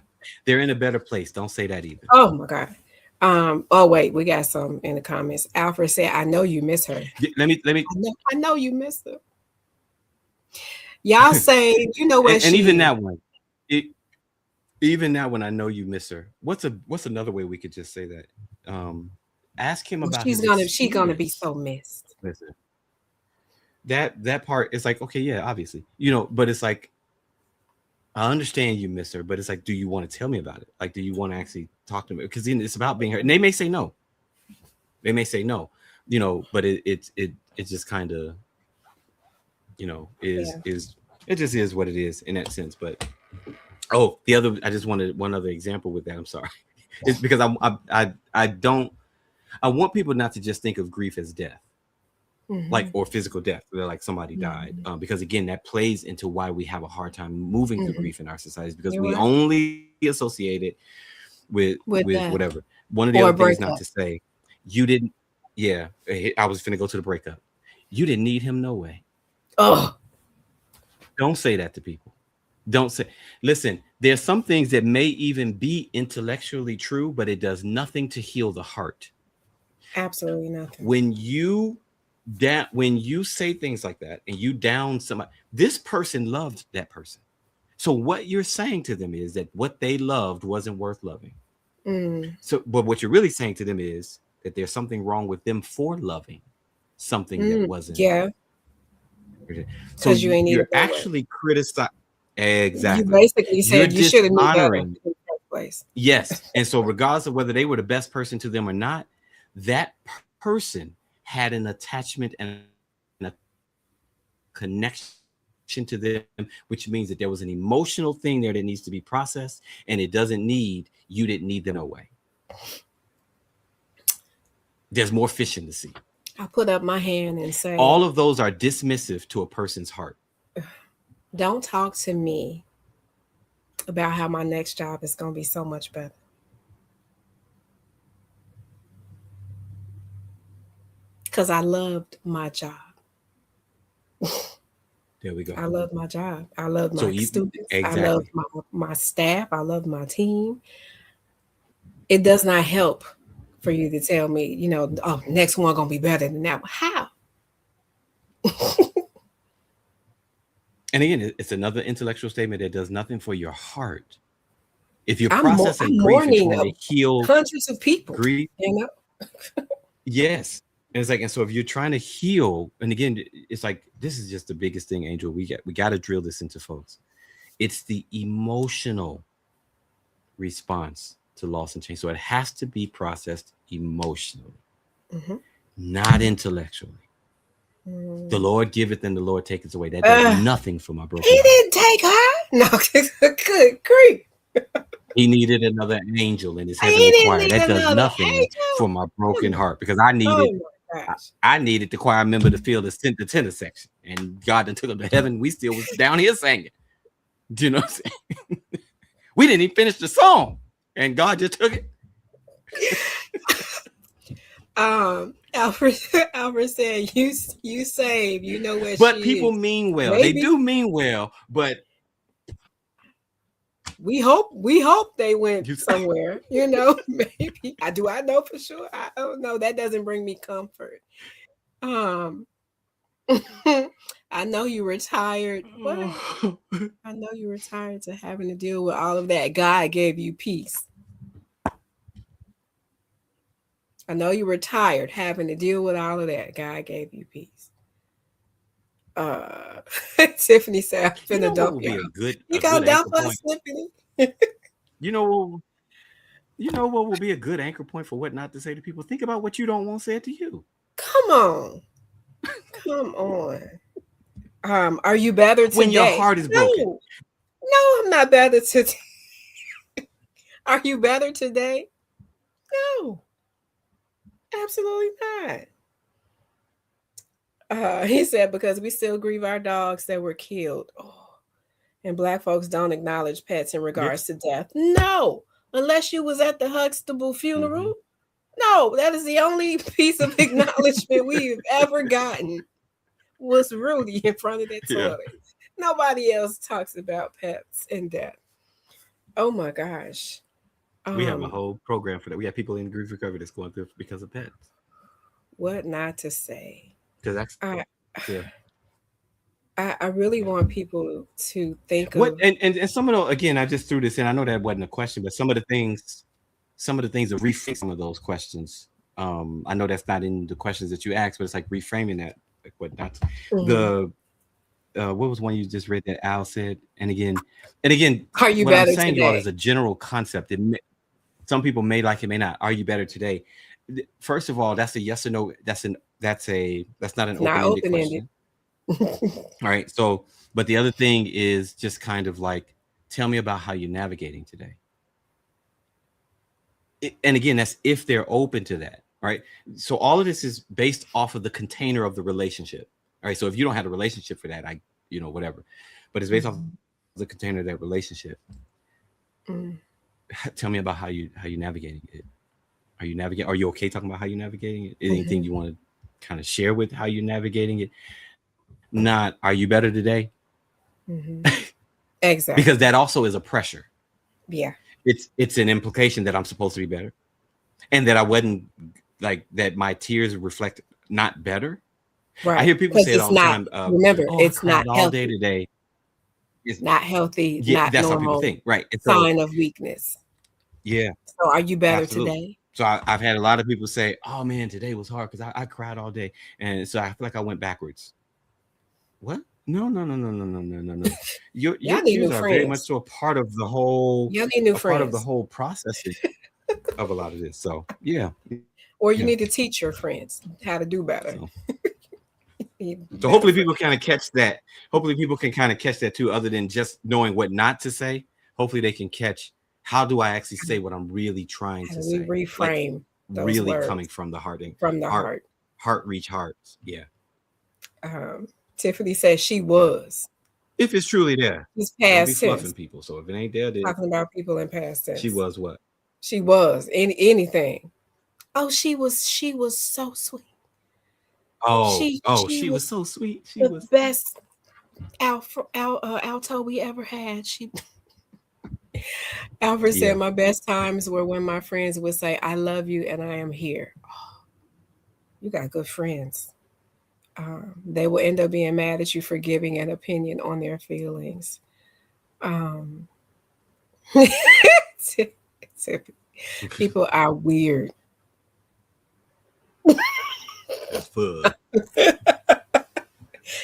they're in a better place. Don't say that either. Oh my God. Oh wait, we got some in the comments. Alfred said, "I know you miss her. Let me, I know you miss her." Y'all say, you know where and even she is. that one, it, even that one, I know you miss her. What's another way we could just say that? Um, Ask him Well, about she's his gonna be experience. so missed. Listen, that part is like, okay, yeah, obviously, but it's like, I understand you miss her, but it's like, do you want to tell me about it? Like, do you want to actually talk to me? Because it's about being hurt, and they may say no. They may say no, but it just kind of, Yeah. is it just is what it is in that sense. But oh, I just wanted one other example with that. I'm sorry. It's because I don't I want people not to just think of grief as death, like, Hmm. or physical death, where like somebody died, Hmm. because again, that plays into why we have a hard time moving through Hmm. grief in our societies, because You're we right only associate it with with that whatever. One of the other or a things not to breakup. say, you didn't. Yeah, I was finna go to the breakup. You didn't need him no way. Oh, Don't say that to people. Don't say. Listen, there's some things that may even be intellectually true, but it does nothing to heal the heart. absolutely nothing. When you say things like that and you down somebody, this person loved that person. So what you're saying to them is that what they loved wasn't worth loving. Mm, So, but what you're really saying to them is that there's something wrong with them for loving something that wasn't. yeah, So because you ain't need you're it that way. actually criticizing. You Exactly. basically You're said you should have knew better dishonoring. in the first place. Yes. And so regardless of whether they were the best person to them or not, that person had an attachment and a connection to them, which means that there was an emotional thing there that needs to be processed, and it doesn't need, you didn't need them to know way. There's more fish in the sea. I put up my hand and All say, of those are dismissive to a person's heart. don't talk to me about how my next job is going to be so much better. Because I loved my job. There we go. I love my job. I love So my you students. I love exactly. my staff. I love my team. It does not help for you to tell me, oh, next one gonna be better than that one. How? And again, it's another intellectual statement that does nothing for your heart. If you're processing I'm grief and mourning trying of to heal hundreds of people. grief, You know, yes. And it's like, and so if you're trying to heal, and again, it's like this is just the biggest thing, Angel. We got to drill this into folks. It's the emotional response to loss and change. So it has to be processed emotionally, mm-hmm. not intellectually. The Mm. Lord giveth and the Lord taketh away. That does nothing for my broken He heart. didn't take her. No, good grief. He needed another angel in his He heavenly didn't choir. need That does another nothing for angel. my Oh broken my, heart because oh my I, gosh. I needed the choir member to feel the tenor section, and God then took him to heaven. We still was down here singing. Do you know what I'm saying? We didn't even finish the song, and God just took it. Alfred, Alfred said, "You save. You know where But she people is. mean well. They Maybe do mean well, but we hope they went you somewhere. Maybe I do. I know for sure. I don't know. That doesn't bring me comfort. Um, I know you were tired. What? I know you were tired to having to deal with all of that. God gave you peace. I know you were tired having to deal with all of that. God gave you peace. Tiffany said, "I'm you finna know what dump will y'all." be You a gonna good dump anchor us, point? Tiffany? You know you know what will be a good anchor point for what not to say to people? Think about what you don't want said to you. Come on, come on. Are you better When your today? heart is broken. No, no, I'm not better today. Are you better today? No, absolutely not. He said because we still grieve our dogs that were killed. Oh, and black folks don't acknowledge pets in regards Yes. to death. No, unless you was at the Huxtable funeral. Mm-hmm. No, that is the only piece of acknowledgement we've ever gotten was Rudy in front of that Yeah. toilet. Nobody else talks about pets and death. Oh my gosh. We have a Um, whole program for that. We have people in grief recovery that's going through because of pets. what not to say. Because that's I yeah. I really want people to think What of and some of the again, I just threw this in. I know that wasn't a question, but some of the things of reframe some of those questions. I know that's not in the questions that you asked, but it's like reframing that, like what not mm, the what was one you just read that Al said, and again, are you what I'm better saying, you all, today? is a general concept. Some people may like it, may not. Are you better today? First of all, that's a yes or no. That's not an It's not open-ended open ended. question. All right. So, but the other thing is just kind of like, tell me about how you're navigating today. And again, that's if they're open to that. Right. So all of this is based off of the container of the relationship. All right. So if you don't have a relationship for that, whatever. But it's based off the container of that relationship. Mm, Tell me about how you navigating it. Are you okay talking about how you're navigating it? Anything mhm, you want to kind of share with how you're navigating it? Not, are you better today? mhm. Because that Exactly. also is a pressure. Yeah. It's an implication that I'm supposed to be better, and that I wasn't, like that my tears reflect not better. I Right. hear people Because say it it's all the not, time. remember, Oh, I it's cried not all day healthy. today. It's, Not healthy, yeah, not that's how people normal think, right? And so, sign of weakness. yeah, So are you better absolutely. today? So I've had a lot of people say, "Oh man, today was hard because I cried all day," and so I feel like I went backwards. What? No, no, no, no, no, no, no, no, no. Your Y'all need tears new are very much friends. so Y'all need new a part of the friends. whole processing of a lot of this. So yeah, yeah. or you Yeah. need to teach your friends how to do better. So so Better hopefully friends. people kind of catch that. Hopefully people can kind of catch that too, other than just knowing what not to say. Hopefully they can catch how do I actually say what I'm really trying How to do we say, like reframe those really words coming from the heart and from the heart, heart? heart reach hearts. Yeah. Um, Tiffany says she Yeah. was. If it's truly there, She's don't be past fluffing tense, people. So if it ain't there, then talking about people in past she tense. was what? She was anything. Oh, she was so sweet. Oh, She she was was so sweet. She the was. best alto we ever had. Alfred said Yeah. my best times were when my friends would say, "I love you and I am here." You got good friends. They will end up being mad at you for giving an opinion on their feelings. Um, People are weird. As fuck.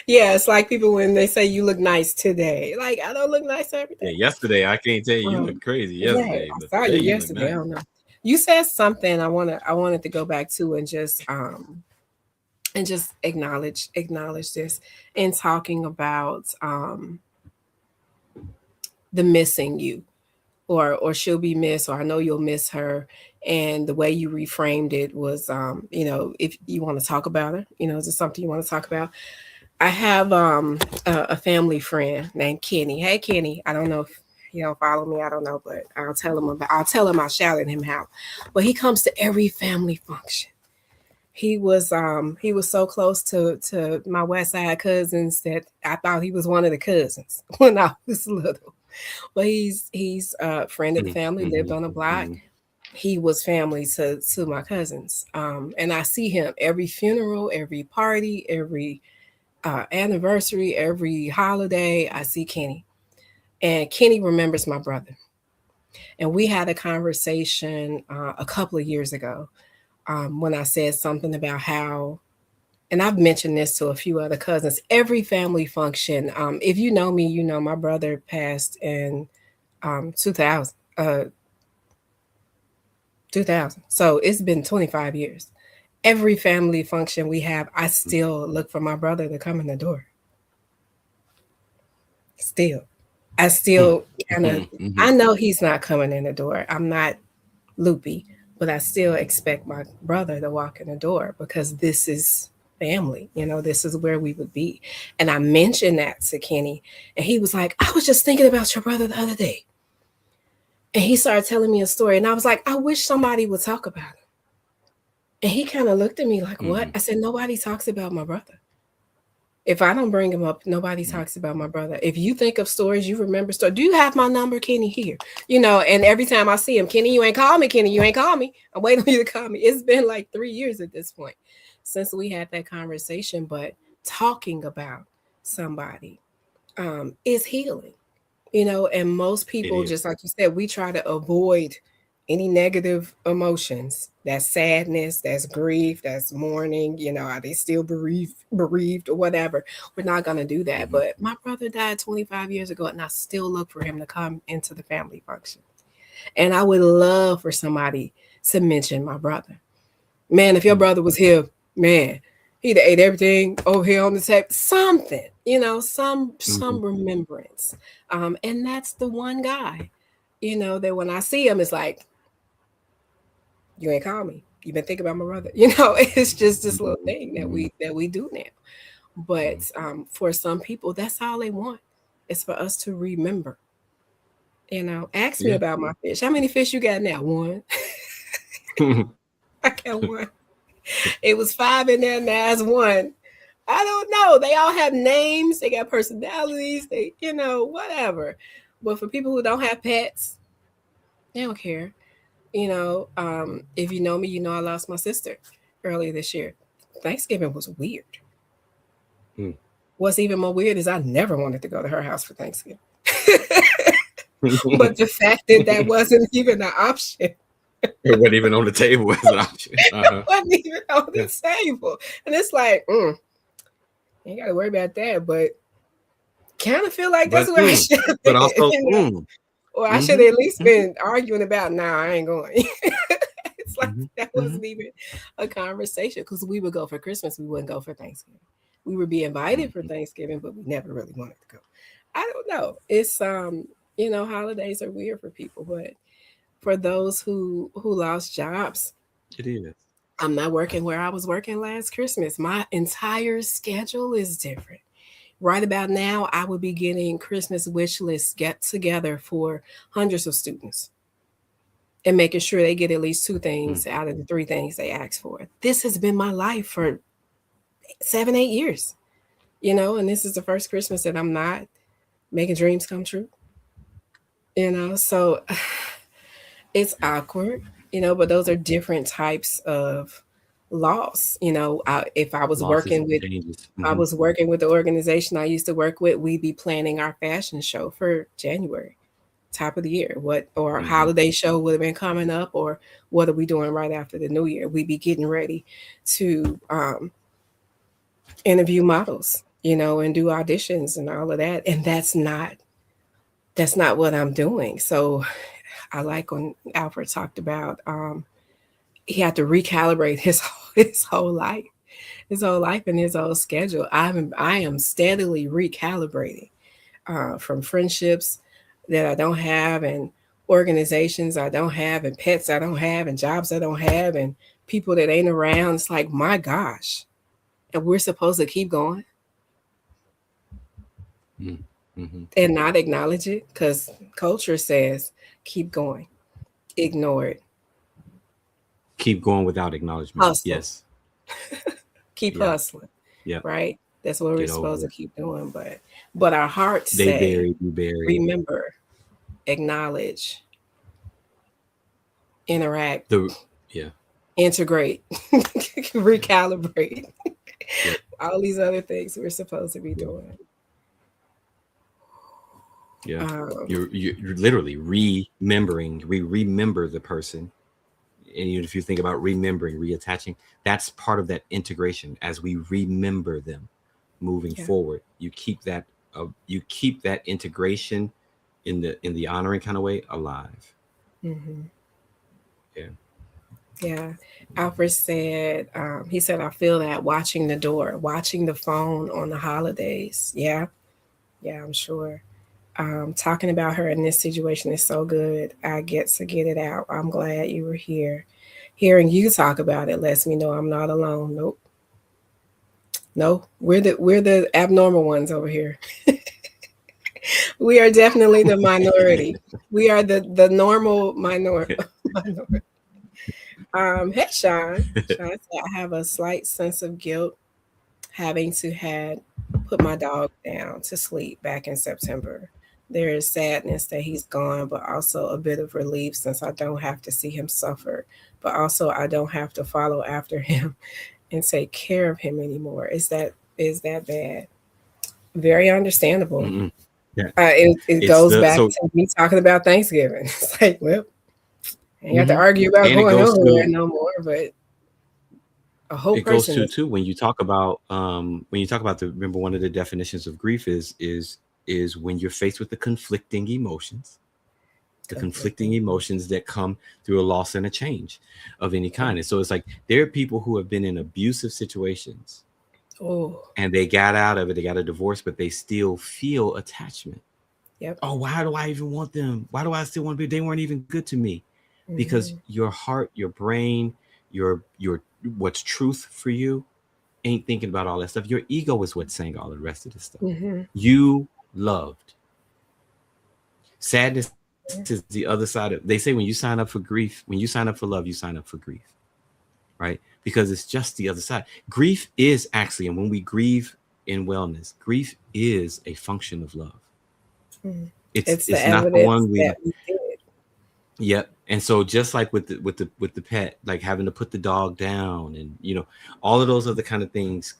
Yeah, it's like people when they say you look nice today. Like I don't look nice every Yeah. day. Yesterday, I can't tell you. You Um, look crazy right. yesterday, but I saw you today you look yesterday. I nice. don't know. You said something I wanted to go back to and just acknowledge this in talking about the missing you, or she'll be missed, or I know you'll miss her. And the way you reframed it was, if you want to talk about her, is it something you want to talk about? I have a family friend named Kenny. Hey Kenny, I don't know if he don't follow me, I don't know, but I'll tell him I shouted him out. But he comes to every family function. He was so close to my West Side cousins that I thought he was one of the cousins when I was little. But he's a friend of the family, lived Mm-hmm, on the block. mm-hmm. He was family to my cousins. And I see him every funeral, every party, every anniversary, every holiday. I see Kenny. And Kenny remembers my brother. And we had a conversation a couple of years ago, when I said something about how, and I've mentioned this to a few other cousins, every family function. If you know me, you know my brother passed in 2000. 2000. So it's been 25 years. Every family function we have, I still look for my brother to come in the door. Still. I still kind of, Mm-hmm. I know he's not coming in the door. I'm not loopy, but I still expect my brother to walk in the door because this is family. This is where we would be. And I mentioned that to Kenny, and he was like, I was just thinking about your brother the other day. And he started telling me a story, and I was like, I wish somebody would talk about it. And he kind of looked at me like, what? Mm-hmm. I said, nobody talks about my brother. If I don't bring him up, nobody Mm-hmm. talks about my brother. If you think of stories, you remember stories. Do you have my number, Kenny? Here, and every time I see him, Kenny, you ain't call me. Kenny, you ain't call me. I'm waiting on you to call me. It's been like 3 years at this point since we had that conversation. But talking about somebody is healing. And most It people, is. just like you said, we try to avoid any negative emotions. That's sadness, that's grief, that's mourning. Are they still bereaved or whatever? We're not gonna do that. Mm-hmm. But my brother died 25 years ago, and I still look for him to come into the family function. And I would love for somebody to mention my brother. Man, if your brother was here, man, he'd have ate everything over here on the table. Something, some Mm-hmm. remembrance. And that's the one guy, that when I see him, it's like, you ain't call me. You've been thinking about my brother. It's just this little thing that Mm-hmm. we do now. But for some people, that's all they want. It's for us to remember. Ask me Yeah. about my fish. How many fish you got now? One. I got one. It was five in there, now it's one. I don't know. They all have names. They got personalities. They, whatever. But for people who don't have pets, they don't care. If you know me, you know I lost my sister earlier this year. Thanksgiving was weird. Mm. What's even more weird is I never wanted to go to her house for Thanksgiving. But the fact that that wasn't even an option, It wasn't even on the table as an option. Uh-huh. wasn't even on the Yeah. table. And it's like, ain't got to worry about that. But kind of feel like that's But where I should have but been, also Or I should mm-hmm, have at least mm-hmm. been arguing about, nah, I ain't going. It's like Mm-hmm. that Mm-hmm. wasn't even a conversation because we would go for Christmas, we wouldn't go for Thanksgiving. We would be invited for Mm-hmm. Thanksgiving, but we never really wanted to go. I don't know. It's you know, holidays are weird for people, but for those who lost jobs, It is. I'm not working where I was working last Christmas. My entire schedule is different. Right about now, I would be getting Christmas wish lists get together for hundreds of students and making sure they get at least two Mm. things out of the three things they asked for. This has been my life for 7, 8 years, you know, and this is the first Christmas that I'm not making dreams come true, you know, so it's awkward, you know, but those are different types of loss. You know, if Losses and changes. I Mm-hmm. was working with the organization I used to work with, we'd be planning our fashion show for January, top of the year. What or Mm-hmm. holiday show would have been coming up, or what are we doing right after the new year? We'd be getting ready to interview models, you know, and do auditions and all of that. And that's not what I'm doing. So I like when Alfred talked about he had to recalibrate his whole life, and his whole schedule. I am steadily recalibrating from friendships that I don't have, and organizations I don't have, and pets I don't have, and jobs I don't have, and people that ain't around. It's like, my gosh, and we're supposed to keep going Mm-hmm. and not acknowledge it because culture says keep going, ignore it, Keep going without acknowledgement. hustle, Yes. keep Yeah. hustling, Yeah. right? That's what we're Get supposed over to it. keep doing. But our hearts They say, buried. You buried. remember, acknowledge, interact, The. Yeah. integrate, recalibrate, Yep. all these other things we're supposed to be Yeah. doing. Yeah. Um, You're literally remembering. We remember the person, and even if you think about remembering, reattaching, that's part of that integration. As we remember them, moving yeah. forward, you keep that integration in the honoring kind of way alive. Hmm. Yeah. Yeah. Alfred said, he said, I feel that watching the door, watching the phone on the holidays. Yeah. Yeah, I'm sure. Talking about her in this situation is so good. I get to get it out. I'm glad you were here. Hearing you talk about it lets me know I'm not alone. Nope. No, we're the abnormal ones over here. We are definitely the minority. We are the normal minor. Minority. Hey Sean. Sean said I have a slight sense of guilt having to had put my dog down to sleep back in September. There is sadness that he's gone, but also a bit of relief since I don't have to see him suffer. But also I don't have to follow after him and take care of him anymore. Is that bad? Very understandable. Mm-mm. Yeah. It It's goes the back so. to me talking about Thanksgiving. It's like, well, ain't got to Mhm. argue about And it going goes nowhere to no more. But a whole it goes person to is too when you talk about the remember one of the definitions of grief is when you're faced with the conflicting conflicting. emotions that come through a loss and a change of any Yeah. kind. And so it's like there are people who have been in abusive situations Oh, and they got out of it, they got a divorce, but they still feel attachment. yep. Oh, why do I even want them? Why do I still want to be? They weren't even good to me. Because Hmm. your heart, your brain, your what's truth for you ain't thinking about all that stuff. Your ego is what's saying all the rest of this stuff. Hmm. You loved. Sadness is the other side of. They say when you sign up for grief, when you sign up for love, you sign up for grief, right? Because it's just the other side. Grief is actually, and when we grieve in wellness, grief is a function of love. Hmm. It's It's the it's not the evidence one we. that we did. Yep. And so just like with the pet, like having to put the dog down, and all of those other kind of things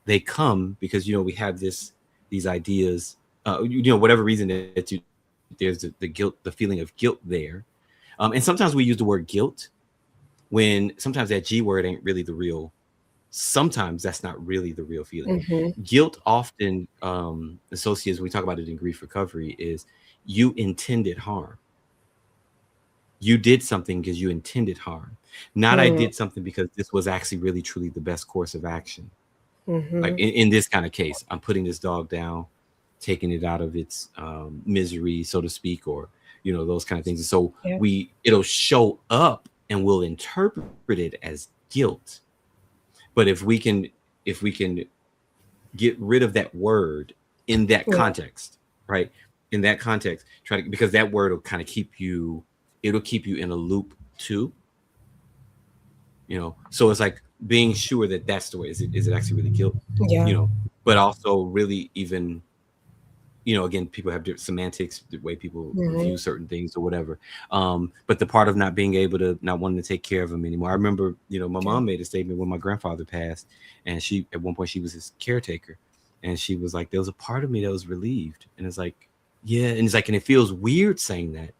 they come because we have these ideas, whatever reason that there's the guilt, the feeling of guilt there. And sometimes we use the word guilt when sometimes that G word ain't really the real. Sometimes that's not really the real feeling. Hmm. Guilt often associates, when we talk about it in grief recovery, is you intended harm. You did something because you intended harm, not I Mm, did something because this was actually really truly the best course of action. Like mm-hmm. in this kind of case, I'm putting this dog down, taking it out of its misery, so to speak, or those kind of things. And so Yeah. it'll show up and we'll interpret it as guilt. But if we can get rid of that word in that Yeah. context, right? In that context, try to, because that word will kind of keep you, it'll keep you in a loop too. So it's like being sure that that's the way. Is it actually really guilt? Yeah. you know but also really even, again, people have different semantics, the way people view Mm-hmm. certain things or whatever. But the part of not being able to, not wanting to take care of him anymore. I remember, my Yeah. mom made a statement when my grandfather passed, and she, at one point, she was his caretaker, and she was like, there was a part of me that was relieved, and it's like, yeah, and it's like, and it feels weird saying that,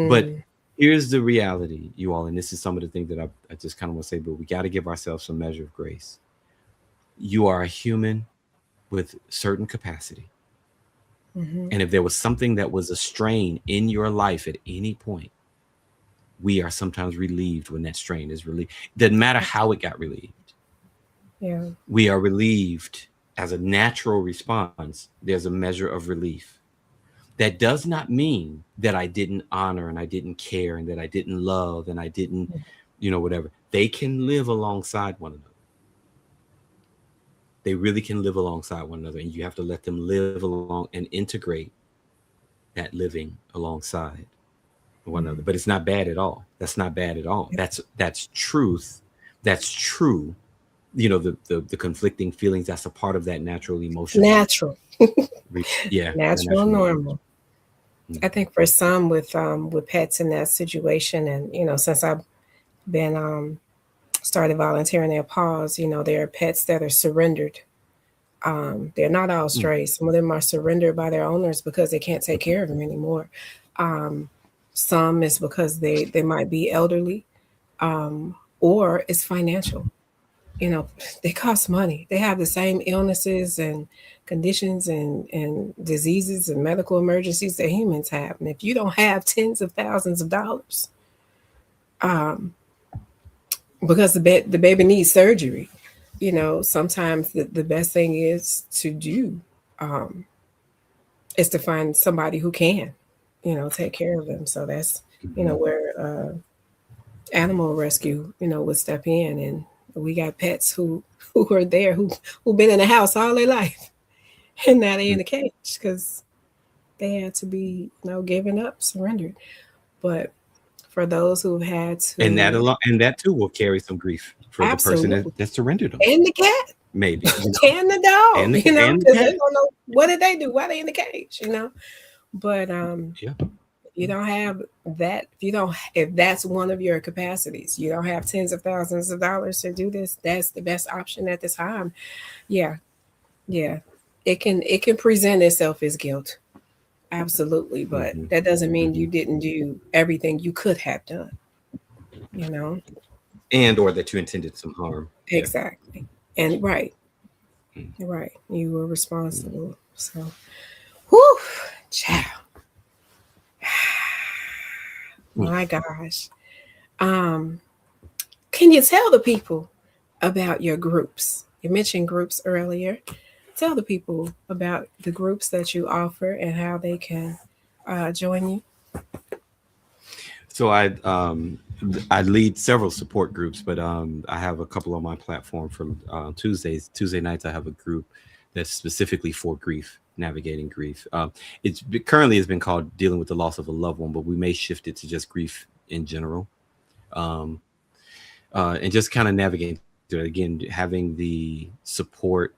but Mm, here's the reality, you all, and this is some of the things that I just kind of want to say, but we got to give ourselves some measure of grace. You are a human with certain capacity. mm-hmm. And if there was something that was a strain in your life at any point, we are sometimes relieved when that strain is relieved. Doesn't matter how it got relieved. Yeah. We are relieved as a natural response. There's a measure of relief. That does not mean that I didn't honor and I didn't care and that I didn't love and I didn't, whatever. They can live alongside one another. They really can live alongside one another. And you have to let them live along and integrate that living alongside one another. Mm. But it's not bad at all. That's not bad at all. That's truth. That's true. The conflicting feelings. That's a part of that natural emotional. Natural. Yeah, the Natural, natural emotional. normal. I Mm-hmm. think for some with pets in that situation, and since I've been started volunteering their paws, there are pets that are surrendered. They're not all strays. Some of them are surrendered by their owners because they can't take care of them anymore. Um, some is because they might be elderly, or it's financial. You know, they cost money. They have the same illnesses and conditions and diseases and medical emergencies that humans have. And if you don't have tens of thousands of dollars, um, because the baby needs surgery, sometimes the best thing is to do, um, is to find somebody who can, take care of them. So that's, Mm-hmm. where animal rescue, would step in. And we got pets who are there, who've been in the house all their life, and now they in the cage because they had to be, given up, surrendered. But for those who've had And that to, alone, and that too will carry some grief for the person absolutely, that surrendered them. and the cat Maybe, and the dog, and the and the because they cat. don't know what did they do, why they in the cage. But Yeah. you don't have that, if that's one of your capacities, you don't have tens of thousands of dollars to do this, that's the best option at this time. Yeah. Yeah, it can present itself as guilt, absolutely, but Mm-hmm. that doesn't mean Mm-hmm. you didn't do everything you could have done, you know And or that you intended some harm. Yeah. exactly. And right, you were Mm-hmm. responsible. So, whew, child, my gosh. um can you tell the people about your groups? You mentioned groups earlier. Tell the people about the groups that you offer and how they can join you. So I lead several support groups, but I have a couple on my platform for Tuesday nights. I have a group that's specifically for grief, navigating grief. Currently has been called dealing with the loss of a loved one, but we may shift it to just grief in general, um, and just kind of navigating through it. Again, having the support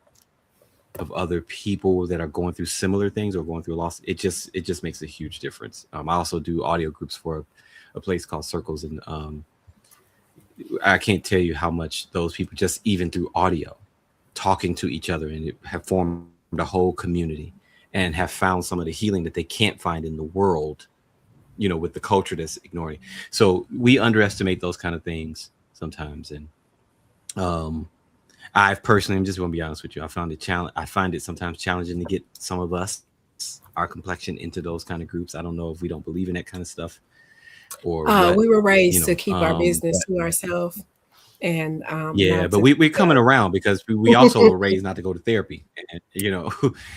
of other people that are going through similar things or going through a loss. It just makes a huge difference. I also do audio groups for a place called Circles, and I can't tell you how much those people, just even through audio, talking to each other, and have formed a whole community and have found some of the healing that they can't find in the world, with the culture that's ignoring. So we underestimate those kind of things sometimes. And um, I've personally, I'm just going to be honest with you, I find it sometimes challenging to get some of us, our complexion, into those kind of groups. I don't know if we don't believe in that kind of stuff. or what, We were you raised to know. keep our business But to ourselves and yeah, not but to we coming go. around because we also were raised not to go to therapy, and you know.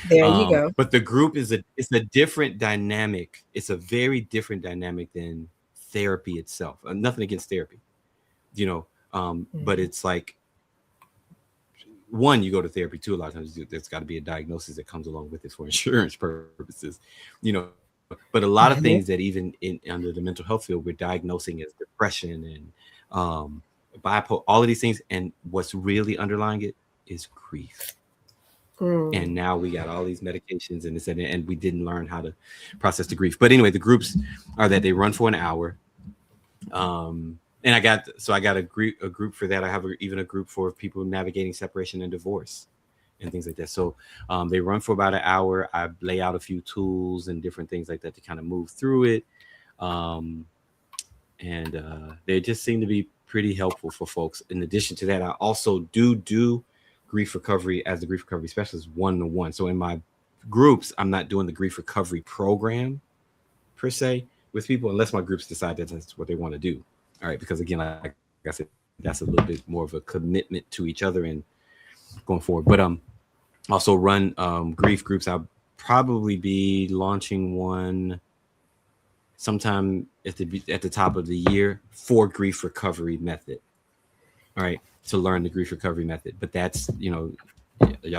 There you go. But the group is a different dynamic. It's a very different dynamic than therapy itself. Nothing against therapy, you know. But Mhm. it's like, one, you go to therapy. Two, a lot of times there's got to be a diagnosis that comes along with it for insurance purposes, you know. But a lot of things that even in under the mental health field we're diagnosing as depression and bipolar, all of these things, and what's really underlying it is grief. Mm. And now we got all these medications and this and we didn't learn how to process the grief. But anyway, the groups are that they run for an hour. And I got a group for that. I have even a group for people navigating separation and divorce and things like that. So they run for about an hour. I lay out a few tools and different things like that to kind of move through it. Um, and they just seem to be pretty helpful for folks. In addition to that, I also do grief recovery as the grief recovery specialist, 1-to-1. So in my groups, I'm not doing the grief recovery program per se with people unless my groups decide that that's what they want to do. All right, because again, like I said, that's a little bit more of a commitment to each other and going forward. But also run grief groups. I'll probably be launching one sometime at the top of the year for grief recovery method. All right, to learn the grief recovery method. But that's, y'all,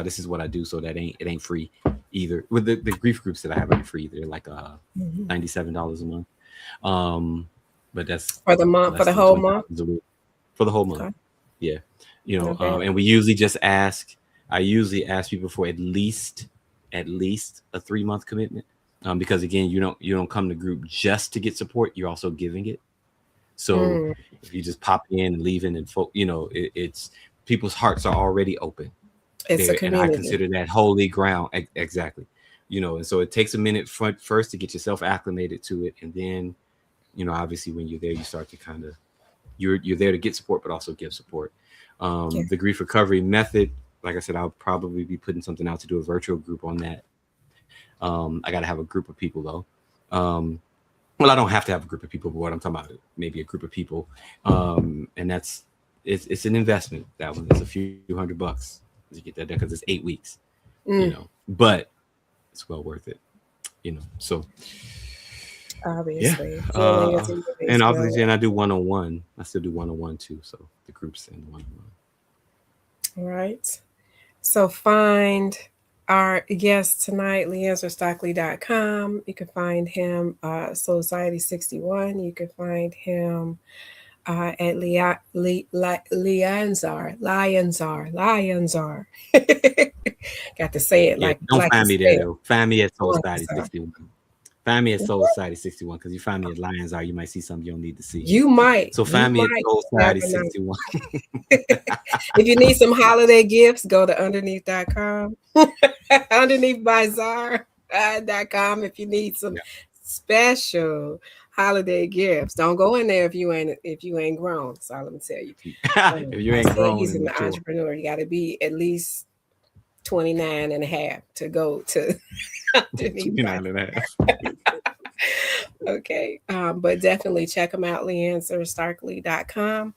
this is what I do, so that ain't free either. With the grief groups that I have ain't free. They're like Mhm. $97 a month. Um, but that's For the month, for less the than whole 20 month. dollars a week for the whole month. Okay, Yeah, not bad. and we usually just ask. I usually ask people for at least a 3-month commitment, because again, you don't come to group just to get support. You're also giving it. So Mm. if you just pop in and leaving and it's people's hearts are already open It's a there, and I community. consider that holy ground. Exactly. And so it takes a minute first to get yourself acclimated to it, and then obviously when you're there, you start to kind of you're there to get support but also give support. Yeah. The grief recovery method, like I said, I'll probably be putting something out to do a virtual group on that. I got to have a group of people though. Well, I don't have to have a group of people, but what I'm talking about, maybe a group of people. And it's an investment. That one, it's a few $100 to get that done because it's 8 weeks, Mm. but it's well worth it, So yeah. Obviously, healing is And always well. obviously, and I do 1-on-1. I still do 1-on-1 too. So the groups and the 1-on-1. Right. So find our guest tonight, LeAnzarStockley.com. You can find him Soul Society 61. You can find him at LeAnzar. Got to say it Yeah, don't like find it's me there spelled. though. Find me at Soul Society LeAnzar. 61. Find me at Soul Society 61, because you find me at Lions Are, you might see something you don't need to see. So You find me at might, Soul never Society know. 61. If you need some holiday gifts, go to underneath.com. underneathbyzar.com if you need some Yeah. special holiday gifts. Don't go in there if you ain't grown. So let me tell you. If you I ain't said grown he's and an mature. entrepreneur. You got to be at least 29 and a half to go to underneath by 29 and a half. okay. But definitely check him out, LeAnzarStarkley.com.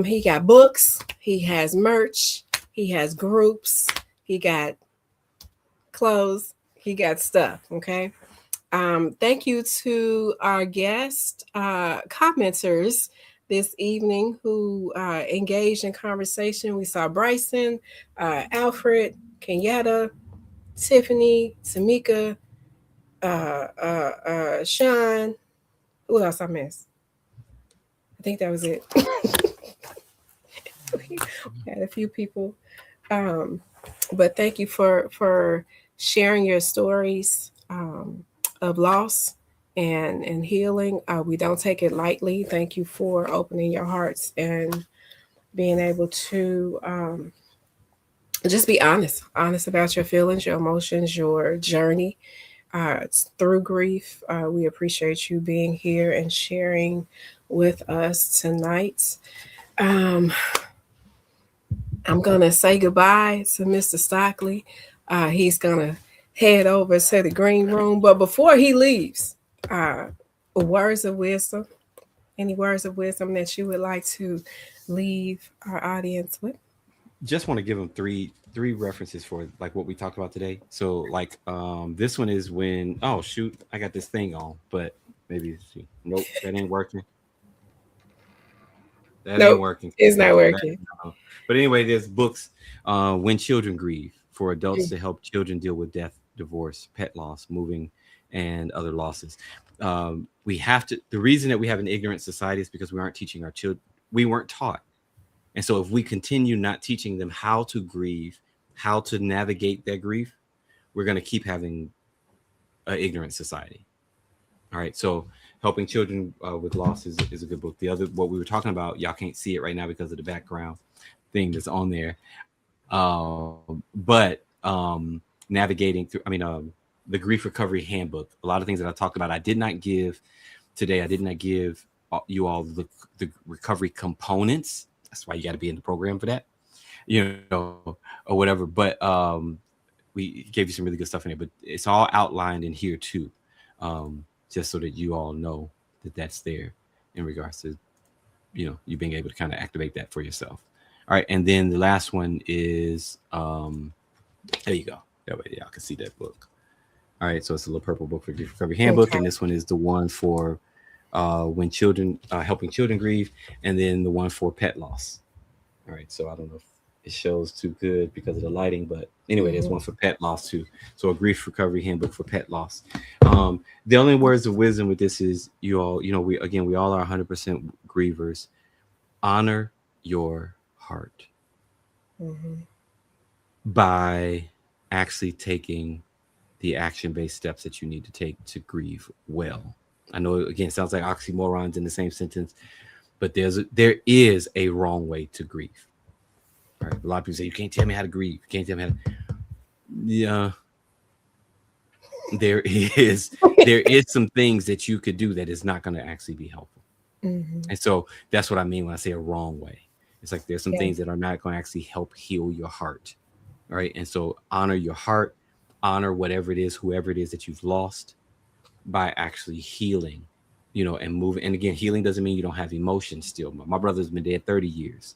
He got books, he has merch, he has groups, he got clothes, he got stuff. Okay. Thank you to our guest commenters this evening who engaged in conversation. We saw Bryson, Alfred, Kenyatta, Tiffany, Tamika, Sean. Who else I missed? I think that was it. We had a few people. Um, but thank you for sharing your stories of loss and healing. We don't take it lightly. Thank you for opening your hearts and being able to just be honest about your feelings, your emotions, your journey through grief. We appreciate you being here and sharing with us tonight. Um, I'm gonna say goodbye to Mr. Stockley. He's gonna head over to the green room, but before he leaves, uh, Words of wisdom. Any words of wisdom that you would like to leave our audience with? Just want to give them three references for like what we talked about today. So like this one is when, oh shoot, I got this thing on, but maybe nope, that ain't working. That ain't Nope, working. it's not That, working. no. But anyway, there's books, When Children Grieve, for adults to help children deal with death, divorce, pet loss, moving, and other losses. We have to. The reason that we have an ignorant society is because we aren't teaching our children. We weren't taught, and so if we continue not teaching them how to grieve, how to navigate their grief, we're going to keep having an ignorant society. All right, so helping children with loss is a good book. The other, what we were talking about, y'all can't see it right now because of the background thing that's on there. But navigating through, the Grief Recovery Handbook. A lot of things that I talked about, I did not give today. I did not give you all the recovery components. That's why you got to be in the program for that, or whatever. But we gave you some really good stuff in there. But it's all outlined in here too. Just so that you all know that that's there in regards to, you being able to kind of activate that for yourself. All right. And then the last one is, there you go. That way y'all can see that book. All right. So it's a little purple book for Grief Recovery Handbook. Okay. And this one is the one for when children, helping children grieve. And then the one for pet loss. All right. So I don't know if it shows too good because of the lighting, but anyway, there's one for pet loss too. So a Grief Recovery Handbook for pet loss. The only words of wisdom with this is, you all, we all are 100% grievers. Honor your heart by actually taking the action-based steps that you need to take to grieve well. I know, again, it sounds like oxymorons in the same sentence, but there is a wrong way to grieve. All right, a lot of people say, you can't tell me how to grieve. You can't tell me how to. Yeah, there is some things that you could do that is not going to actually be helpful. And so that's what I mean when I say a wrong way. It's like there's some things that are not going to actually help heal your heart. All right. And so honor your heart, honor whatever it is, whoever it is that you've lost, by actually healing, and moving. And again, healing doesn't mean you don't have emotions still. My brother's been dead 30 years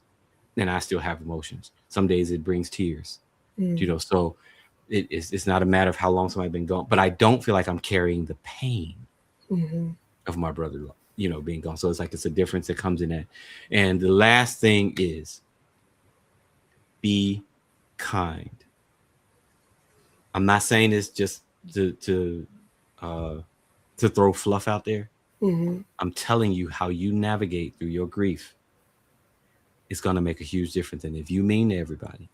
and I still have emotions. Some days it brings tears, so it's not a matter of how long somebody's been gone, but I don't feel like I'm carrying the pain of my brother, being gone. So it's like, it's a difference that comes in that. And the last thing is, be kind. I'm not saying this just to throw fluff out there. I'm telling you, how you navigate through your grief is going to make a huge difference. And if you mean to everybody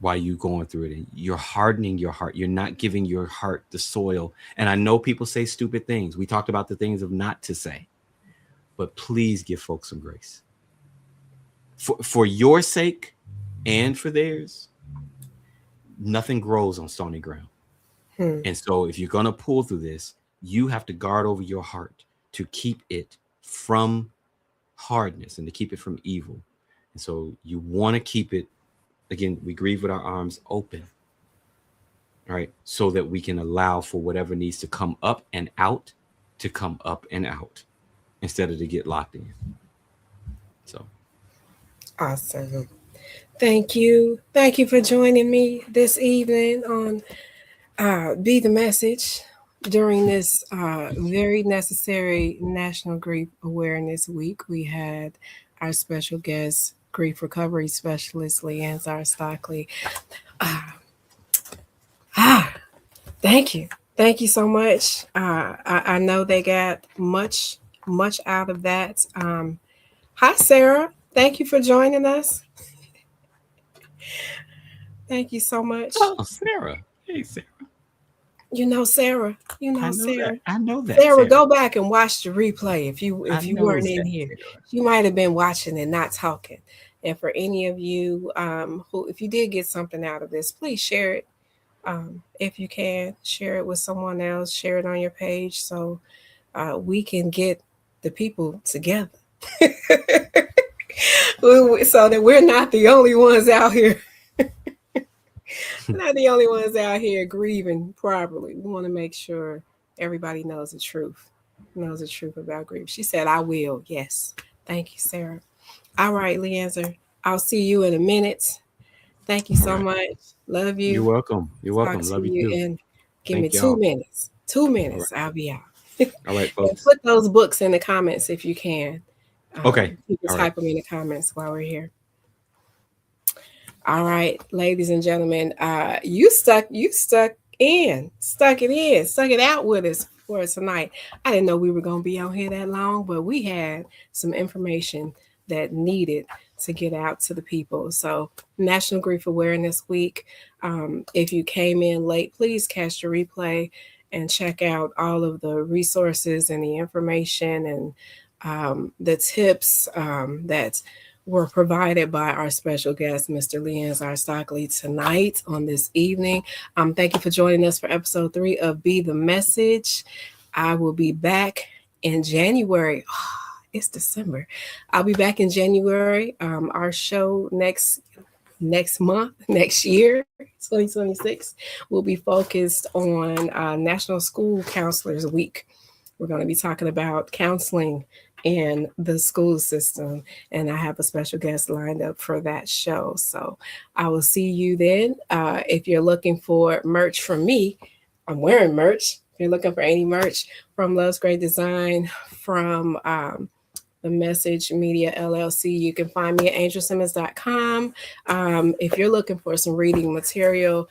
while you going through it, and you're hardening your heart, you're not giving your heart the soil. And I know people say stupid things. We talked about the things of not to say, but please give folks some grace for your sake and for theirs. Nothing grows on stony ground. And so if you're going to pull through this, you have to guard over your heart to keep it from hardness and to keep it from evil. And so you want to keep it, again, we grieve with our arms open, all right, so that we can allow for whatever needs to come up and out to come up and out instead of to get locked in. So Awesome. Thank you. Thank you for joining me this evening on Be the Message during this very necessary National Grief Awareness Week. We had our special guest, grief recovery specialist LeAnzar Stockley. Uh, ah, thank you. Thank you so much. I know they got much out of that. Hi, Sarah. Thank you for joining us. Thank you so much. oh, Sarah. Hey, Sarah. You know Sarah. You I know know Sarah. that. I know that, Sarah, Sarah. go back and watch the replay if you I know weren't in that, here. Sarah. You might have been watching and not talking. And for any of you who, if you did get something out of this, please share it. If you can, share it with someone else. Share it on your page so we can get the people together, so that we're not the only ones out here. Not the only ones out here grieving properly. We want to make sure Everybody knows the truth about grief. She said, I will. Yes. Thank you, Sarah. All right, LeAnzar. I'll see you in a minute. Thank you All so right. much. Love You're you. welcome. You're Talk welcome. to Love you you too. in, give me Thank two y'all. minutes. Two All right. minutes. I'll be out. All right, And folks. put those books in the comments if you can. Okay. You can All right. type them in the comments while we're here. All right, ladies and gentlemen, stuck it in, stuck it out with us for tonight. I didn't know we were gonna be on here that long, but we had some information that needed to get out to the people. So National Grief Awareness Week. If you came in late, please catch the replay and check out all of the resources and the information and the tips that were provided by our special guest, Mr. LeAnzar Stockley, tonight on this evening. Thank you for joining us for episode 3 of Be the Message. I will be back in January. Oh, it's December. I'll be back in January. Our show next month, next year, 2026, will be focused on National School Counselors Week. We're going to be talking about counseling in the school system, and I have a special guest lined up for that show. So I will see you then. If you're looking for merch from me, I'm wearing merch. If you're looking for any merch from Love's Great Design, from the Message Media LLC. You can find me at angelsimmons.com. If you're looking for some reading material,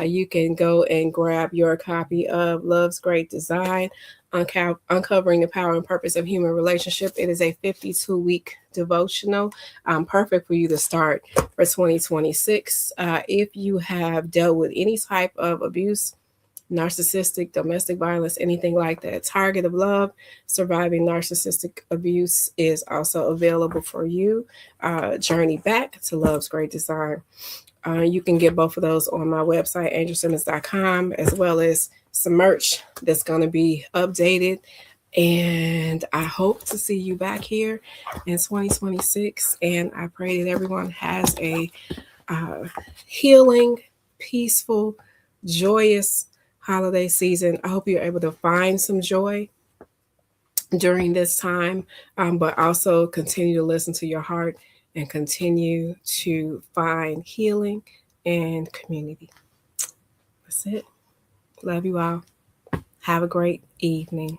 you can go and grab your copy of Love's Great Design, Uncovering the Power and Purpose of Human Relationship. It is a 52-week devotional, perfect for you to start for 2026. If you have dealt with any type of abuse, narcissistic, domestic violence, anything like that. Target of Love, Surviving Narcissistic Abuse is also available for you. Journey Back to Love's Great Design. You can get both of those on my website, angelsimmons.com, as well as some merch that's going to be updated. And I hope to see you back here in 2026. And I pray that everyone has a healing, peaceful, joyous holiday season. I hope you're able to find some joy during this time, but also continue to listen to your heart and continue to find healing and community. That's it. Love you all. Have a great evening.